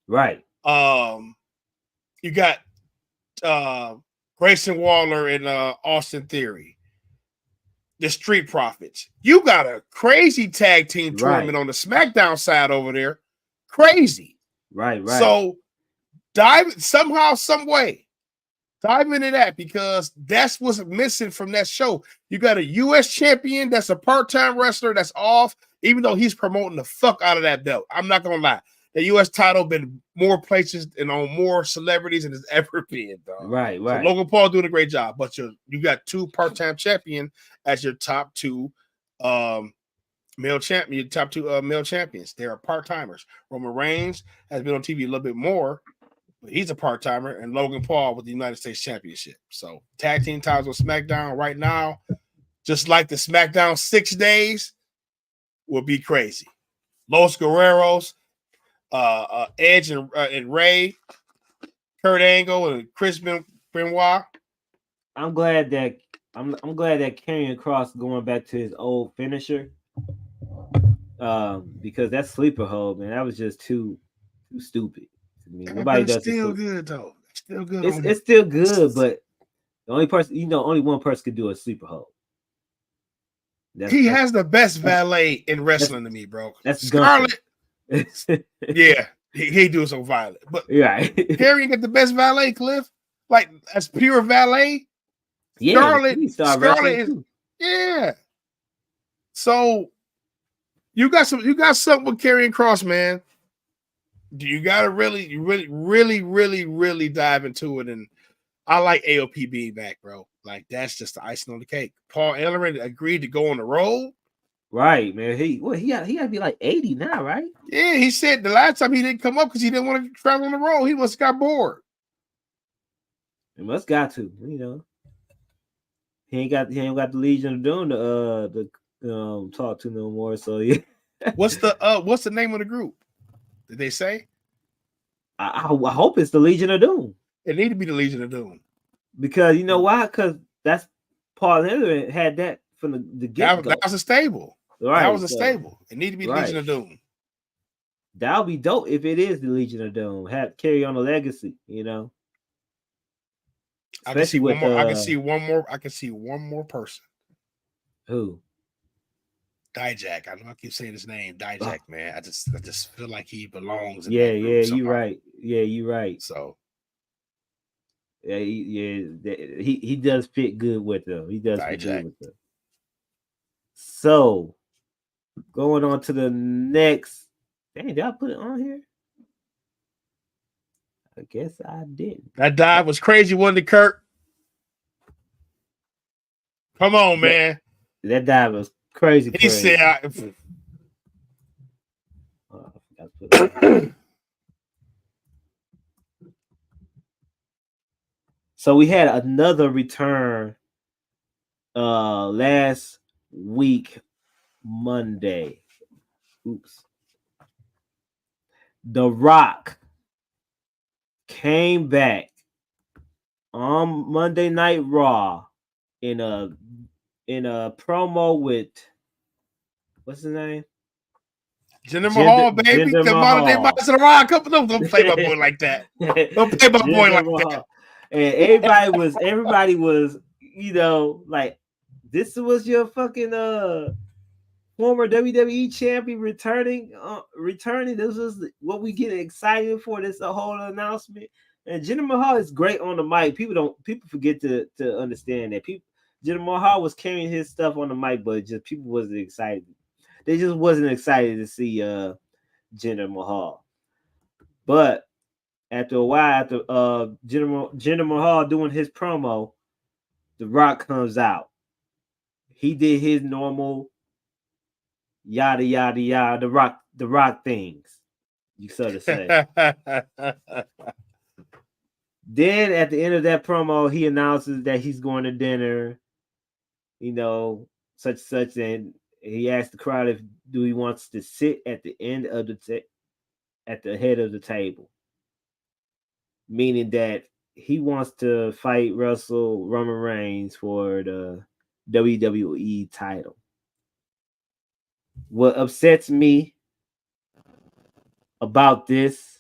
Right. You got Grayson Waller and Austin Theory. The Street Profits. You got a crazy tag team tournament on the SmackDown side over there. Crazy. Right. So dive somehow, some way. Dive into that because that's what's missing from that show. You got a U.S. champion that's a part-time wrestler that's off, even though he's promoting the fuck out of that belt. I'm not gonna lie. The U.S. title been more places and on more celebrities than it's ever been, dog. Right. So Logan Paul doing a great job, but you got two part-time champion as your top two male champion, top two male champions. They are part-timers. Roman Reigns has been on TV a little bit more, but he's a part-timer, and Logan Paul with the United States Championship. So tag team titles on SmackDown right now, just like the SmackDown 6 days, will be crazy. Los Guerreros, Edge and Ray, Kurt Angle and Chris Benoit. I'm glad that Karrion Kross going back to his old finisher. Because that sleeper hold, man, that was just too stupid. I mean, nobody does still good though. Still good. It's still good, but the only person, only one person could do a sleeper hold. He has the best valet in wrestling to me, bro. That's Scarlett. Yeah, he do it so violent, but Karrion got the best valet, Cliff. Like as pure valet. Yeah, Scarlett is. Yeah. So you got something with Karrion Kross, man. You got to really dive into it, and I like AOP being back, bro. Like that's just the icing on the cake. Paul Ellering agreed to go on the road. Right, man. He got to be like 80 now, right? Yeah, he said the last time he didn't come up because he didn't want to travel on the road. He got bored. He must got to, He ain't got the Legion of Doom to talk to no more. So yeah. What's the name of the group? Did they say? I hope it's the Legion of Doom. It need to be the Legion of Doom. Because you know why? Because that's Paul Heyman had that from the get go. That was a stable. Right. That was a stable. It need to be the Legion of Doom. That would be dope if it is the Legion of Doom. Carry on the legacy, you know. I can see one more. I can see one more. I can see one more person. Who? Dijak. I know I keep saying his name, Dijak. Man, I just feel like he belongs. Yeah, you're right. Yeah, you're right. So, yeah, he does fit good with them. He does fit good with them. So, going on to the next. Dang, did I put it on here? I guess I didn't. That dive was crazy, wasn't it, Kurt? Come on, man. That dive was crazy. He said, so we had another return last week, Monday. Oops. The Rock came back on Monday Night Raw in a promo with what's his name? Jinder Mahal, baby. Come on, they might the Rock. Don't play my boy like that. Don't play my boy like that. And everybody was, you know, like, this was your fucking former WWE champion returning. This was what we get excited for. This a whole announcement. And Jinder Mahal is great on the mic. People forget to understand that. Jinder Mahal was carrying his stuff on the mic, but just people wasn't excited. They just wasn't excited to see Jinder Mahal. But after a while, after Jinder Mahal doing his promo, The Rock comes out. He did his normal yada yada yada, the rock things, you sort of say. Then at the end of that promo, he announces that he's going to dinner, you know, such, and he asked the crowd if he wants to sit at the end of at the head of the table, meaning that he wants to wrestle Roman Reigns for the WWE title. What upsets me about this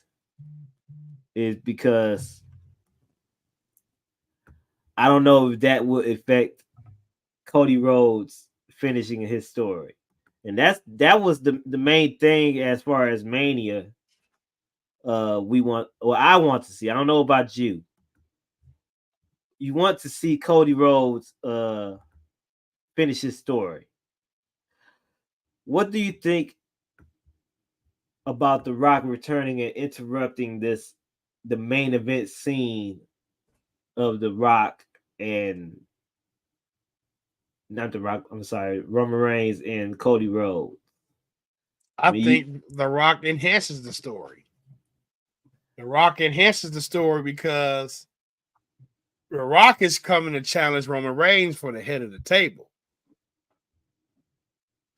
is because I don't know if that would affect Cody Rhodes finishing his story. And that was the main thing as far as Mania. I want to see. I don't know about you. You want to see Cody Rhodes finish his story. What do you think about The Rock returning and interrupting the main event scene of The Rock and not The Rock, I'm sorry, Roman Reigns and Cody Rhodes? I think The Rock enhances the story. The Rock enhances the story because The Rock is coming to challenge Roman Reigns for the head of the table.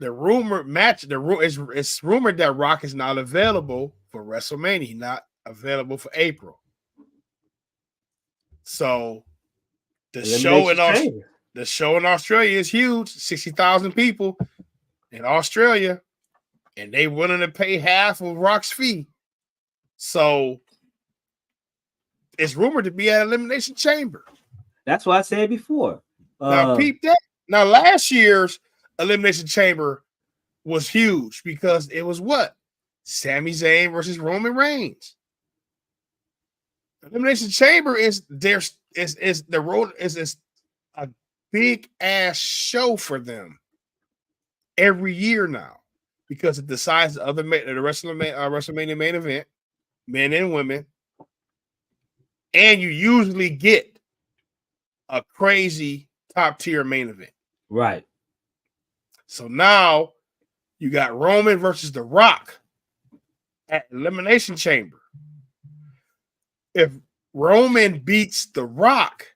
The rumored match, it's rumored that Rock is not available for WrestleMania, not available for April. So the show in Australia is huge, 60,000 people in Australia, and they willing to pay half of Rock's fee. So it's rumored to be at Elimination Chamber. That's what I said before. Now, peep that. Now, last year's Elimination Chamber was huge because it was what? Sami Zayn versus Roman Reigns. Elimination Chamber is a big ass show for them every year now because it decides the rest of the WrestleMania main event, men and women, and you usually get a crazy top tier main event. Right. So now you got Roman versus The Rock at Elimination Chamber. If Roman beats The Rock,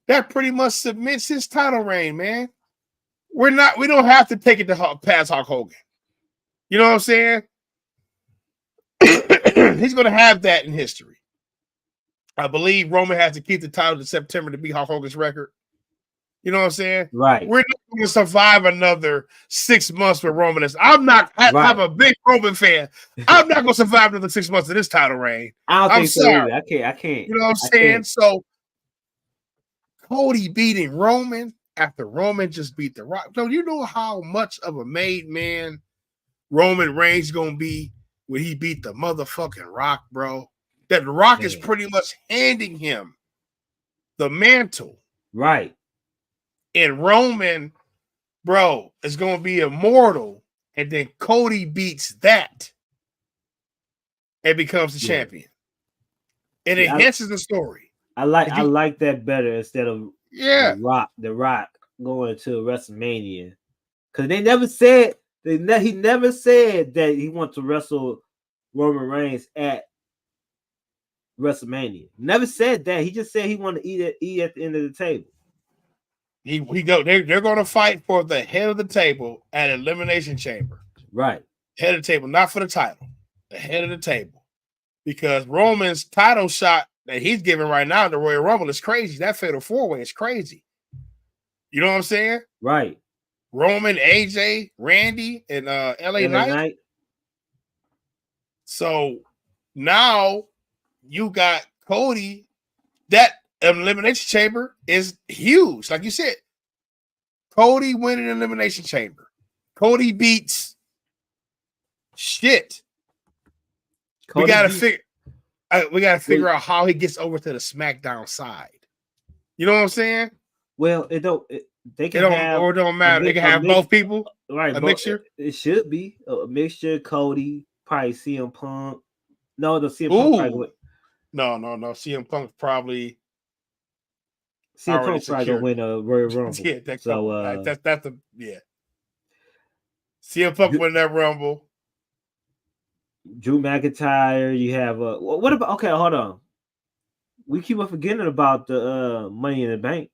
that pretty much submits his title reign, man. We don't have to take it to past Hulk Hogan. You know what I'm saying? He's going to have that in history. I believe Roman has to keep the title to September to beat Hulk Hogan's record. You know what I'm saying? Right. We're not going to survive another 6 months with Roman. I'm a big Roman fan. I'm not going to survive another 6 months of this title reign. I don't think so either. I can't. You know what I'm saying? So Cody beating Roman after Roman just beat The Rock. So you know how much of a made man Roman Reigns going to be when he beat the motherfucking Rock, bro? That Rock is pretty much handing him the mantle. Right. And Roman, bro, is going to be immortal. And then Cody beats that and becomes the champion. And it enhances the story. I like that better instead of the Rock going to WrestleMania. Because they never said he never said that he wants to wrestle Roman Reigns at WrestleMania. Never said that. He just said he wanted to eat at the end of the table. They're going to fight for the head of the table at Elimination Chamber. Right. Head of the table, not for the title. The head of the table. Because Roman's title shot that he's giving right now in the Royal Rumble is crazy. That Fatal 4-Way is crazy. You know what I'm saying? Right. Roman, AJ, Randy, and LA Knight. So now you got Cody. That Elimination Chamber is huge. Like you said, Cody winning Elimination Chamber. Cody beats shit. We got to figure out how he gets over to the SmackDown side. You know what I'm saying? Well, it don't matter. They can have both people. Right. A mixture. It should be a mixture. Cody, probably CM Punk. No, the CM Punk probably. No. CM Punk probably. CM Punk probably gonna win a Royal Rumble. Yeah, that's the CM Punk win that Rumble. Drew McIntyre. You have what about? Okay, hold on. We keep on forgetting about the Money in the Bank.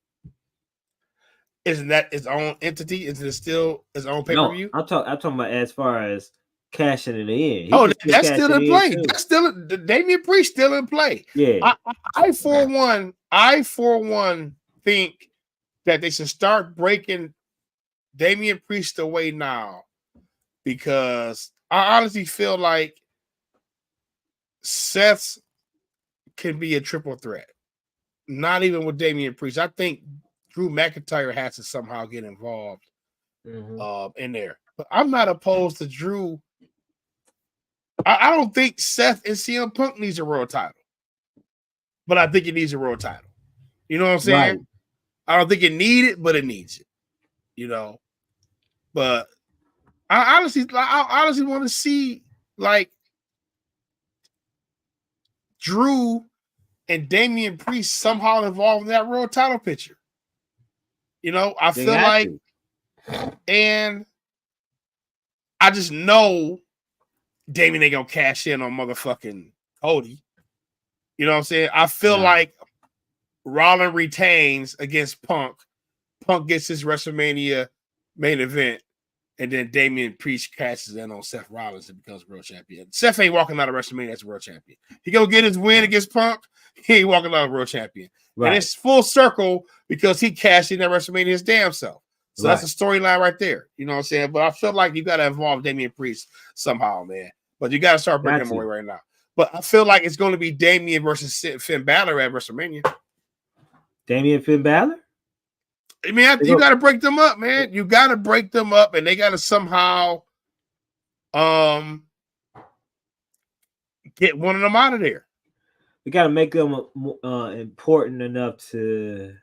Isn't that its own entity? Is it still its own pay-per-view? I'm talking about as far as cashing it in. That's still in play. That's still Damian Priest still in play. Yeah. I for one think that they should start breaking Damian Priest away now, because I honestly feel like Seth's can be a triple threat. Not even with Damian Priest. I think Drew McIntyre has to somehow get involved in there. But I'm not opposed to Drew. I don't think Seth and CM Punk needs a world title. But I think it needs a world title. You know what I'm saying? Right. I don't think it needs it, but it needs it. You know? But I honestly want to see, like, Drew and Damian Priest somehow involved in that world title picture. You know, I feel like, and I just know Damian ain't gonna cash in on motherfucking Cody. You know what I'm saying? I feel like Rollins retains against Punk. Punk gets his WrestleMania main event, and then Damian Priest cashes in on Seth Rollins and becomes world champion. Seth ain't walking out of WrestleMania as world champion. He gonna get his win against Punk. He ain't walking out of world champion. Right. And it's full circle because he cashed in at WrestleMania his damn self. So that's a storyline right there. You know what I'm saying? But I feel like you got to involve Damian Priest somehow, man. But you got to start breaking him away right now. But I feel like it's going to be Damian versus Finn Balor at WrestleMania. Damian, Finn Balor? I mean, you got to break them up, man. You got to break them up, and they got to somehow get one of them out of there. We got to make them important enough to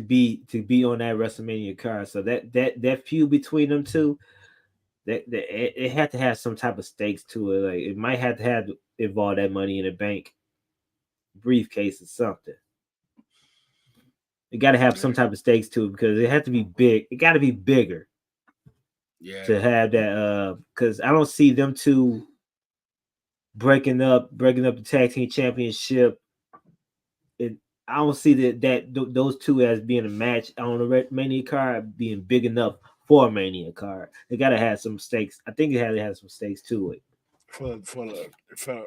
be on that WrestleMania card. So that feud between them two, that it had to have some type of stakes to it. Like, it might have to involve that Money in the Bank briefcase or something. It got to have some type of stakes to it, because it had to be big. It got to be bigger. Yeah. To have that, because I don't see them two breaking up the tag team championship I don't see those two as being a match on the Mania card being big enough for a Mania card. They gotta have some stakes. I think it had to have some stakes to it. For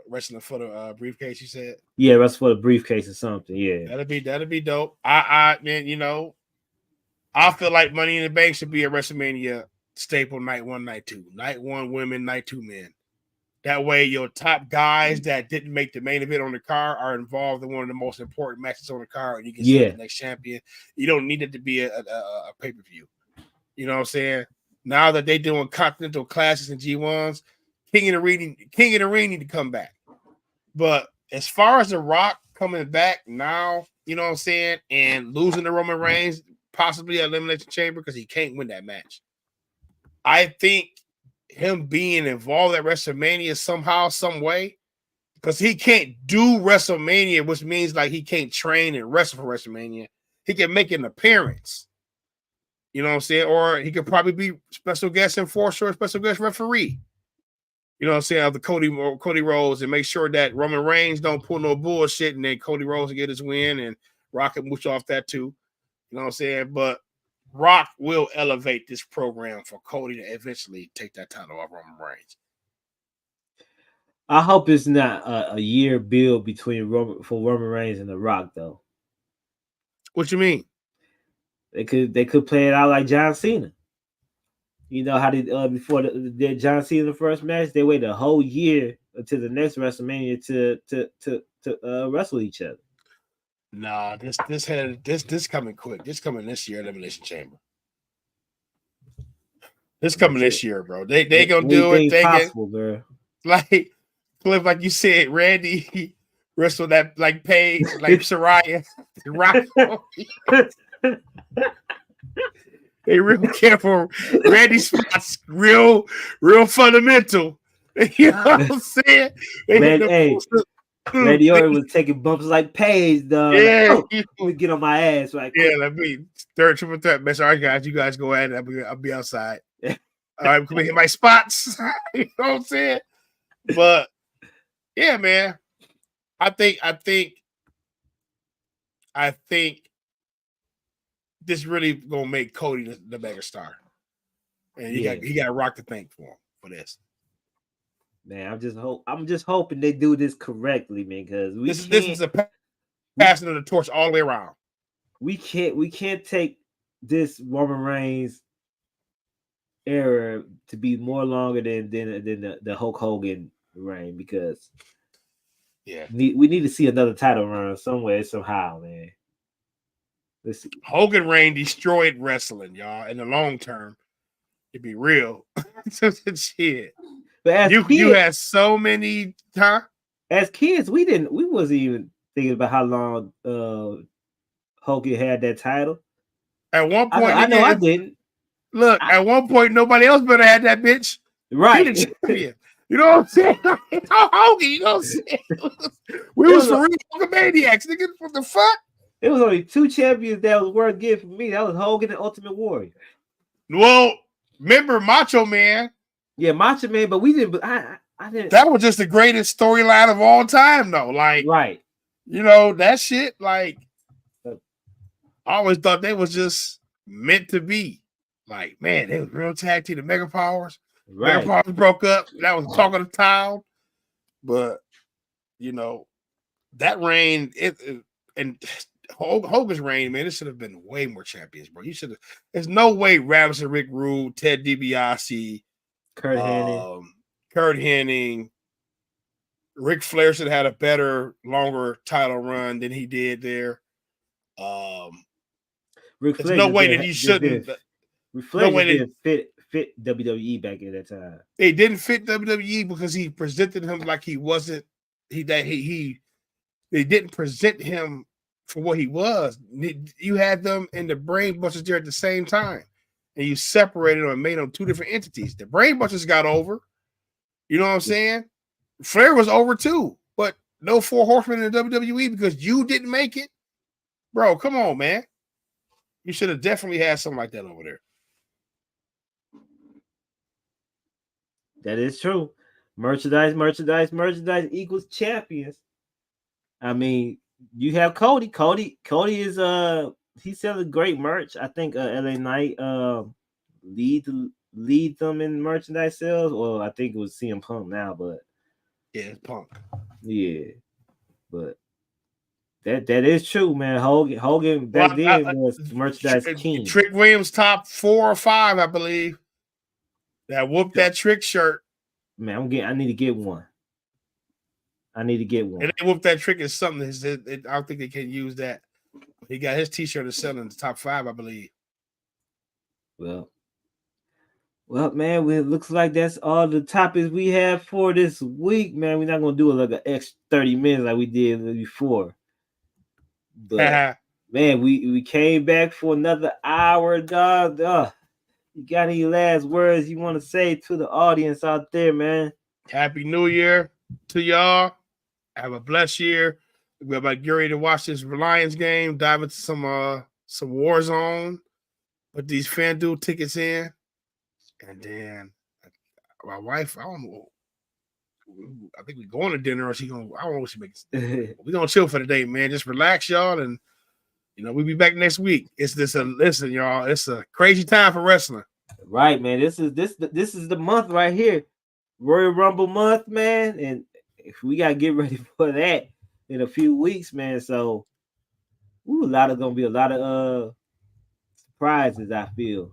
wrestling for the briefcase, you said. Yeah, that's for the briefcase or something. Yeah, That'd be dope. I man, I feel like Money in the Bank should be a WrestleMania staple night 1, night 2. Night 1 women, night 2 men. That way your top guys that didn't make the main event on the card are involved in one of the most important matches on the card, and you can see the next champion. You don't need it to be a pay-per-view. You know what I'm saying? Now that they're doing Continental Classics and G1s, King of the Ring need to come back. But as far as The Rock coming back now, you know what I'm saying, and losing to Roman Reigns, possibly Elimination Chamber because he can't win that match. I think him being involved at WrestleMania somehow, some way, because he can't do WrestleMania, which means like he can't train and wrestle for WrestleMania. He can make an appearance. You know what I'm saying? Or he could probably be special guest enforcer or special guest referee. You know what I'm saying? Of the Cody Rhodes, and make sure that Roman Reigns don't pull no bullshit, and then Cody Rhodes will get his win, and Rock can mooch off that too. You know what I'm saying? But Rock will elevate this program for Cody to eventually take that title off Roman Reigns. I hope it's not a year build between Roman Reigns and The Rock, though. What you mean? They could play it out like John Cena. You know how they before the John Cena the first match, they waited a whole year until the next WrestleMania to wrestle each other. Nah, this coming quick. This coming this year, Elimination Chamber. This coming this year, bro. They gonna do it. They possible, bro. Like Cliff, like you said, Randy wrestled that like Paige, like Saraya, Rock. They real careful. Randy spots real fundamental. You know what I'm saying? Randy Orton was taking bumps like Paige, dog. Yeah, like, oh, get on my ass, right? Yeah, let me third triple threat match. All right, guys, you guys go at it. I'll be outside. All right, come hit my spots. You know what I'm saying? But yeah, man, I think this really gonna make Cody the mega star, and he got Rock to thank for this. Man, I'm just hoping they do this correctly, man. Because this is a passing of the torch all the way around. We can't take this Roman Reigns era to be more longer than the Hulk Hogan reign, because we need to see another title run somewhere somehow, man. Hogan reign destroyed wrestling, y'all. In the long term, it'd be real. Shit. But as you had so many as kids, we wasn't even thinking about how long Hogan had that title. At one point, I didn't. Look, at one point, nobody else better had that bitch. Right. He the champion. You know what I'm saying? Hogan, you know what I'm saying? We was for real Hulkamaniacs, nigga. What the fuck? There was only 2 champions that was worth getting for me. That was Hogan and Ultimate Warrior. Well, remember Macho Man? Yeah, Macho Man, but we didn't. I didn't. That was just the greatest storyline of all time, though. Like, right? You know that shit. Like, I always thought they was just meant to be. Like, man, they was real tag team. The Mega Powers. Right. Mega Powers broke up. That was talk of the town. But you know that reign. And Hogan's reign, man, it should have been way more champions, bro. You should have. There's no way Ravishing Rick Rude, Ted DiBiase, Kurt Hennig, Ric Flair should have had a better, longer title run than he did there. Ric Flair, no way that he shouldn't. Ric Flair didn't fit WWE back at that time. They didn't fit WWE because he presented him like he wasn't. They didn't present him for what he was. You had them and the Brain Busters there at the same time, and you separated them and made them 2 different entities. The Brain Busters got over. You know what I'm saying? Flair was over too, but no 4 Horsemen in the WWE because you didn't make it. Bro, come on, man. You should have definitely had something like that over there. That is true. Merchandise equals champions. I mean, you have Cody. Cody is he's selling great merch. I think LA Knight lead lead them in merchandise sales, or I think it was CM Punk now, but Yeah, it's Punk. yeah, but that is true, man. Hogan back Well, then was merchandise king. Trick Williams top 4 or 5, I believe. That whooped that Trick shirt. Man, I need to get one. I need to get one. And they whooped that Trick is something. I don't think they can use that. He got his T-shirt is selling in the top 5, I believe. Well, man, it looks like that's all the topics we have for this week, man. We're not gonna do like an extra 30 minutes like we did before. But man, we came back for another hour, dog. You got any last words you want to say to the audience out there, man? Happy New Year to y'all. Have a blessed year. We're about to get ready to watch this Lions game, dive into some Warzone, put these FanDuel tickets in, and then my wife, I don't know. I think we're going to dinner, or I don't know what she makes. We're gonna chill for the day, man. Just relax, y'all, and we'll be back next week. Listen, y'all. It's a crazy time for wrestling. Right, man. This is the month right here, Royal Rumble month, man, and we gotta get ready for that in a few weeks, man. So, gonna be a lot of surprises, I feel,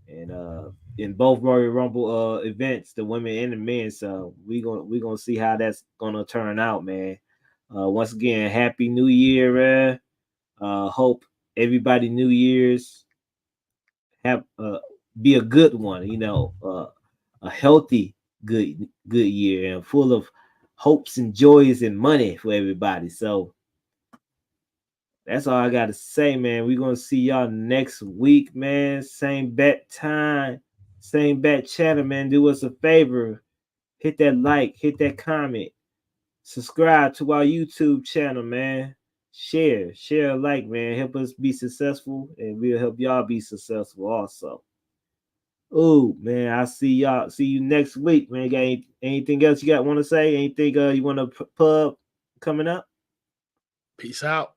and in both Royal Rumble events, the women and the men. So we gonna see how that's gonna turn out, man. Once again, Happy New Year, man. Hope everybody New Year's have be a good one, a healthy good year and full of hopes and joys and money for everybody. So that's all I got to say, man. We're going to see y'all next week, man. Same bat time, same bat channel, man. Do us a favor. Hit that like, hit that comment. Subscribe to our YouTube channel, man. Share, like, man. Help us be successful, and we'll help y'all be successful also. Oh, man, I'll see y'all. See you next week, man. Got anything else you want to say? Anything you want to pub coming up? Peace out.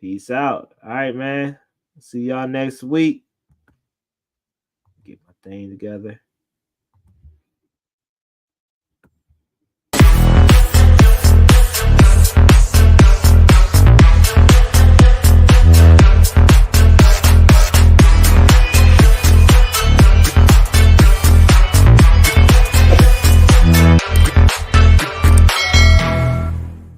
Peace out. All right, man. See y'all next week. Get my thing together.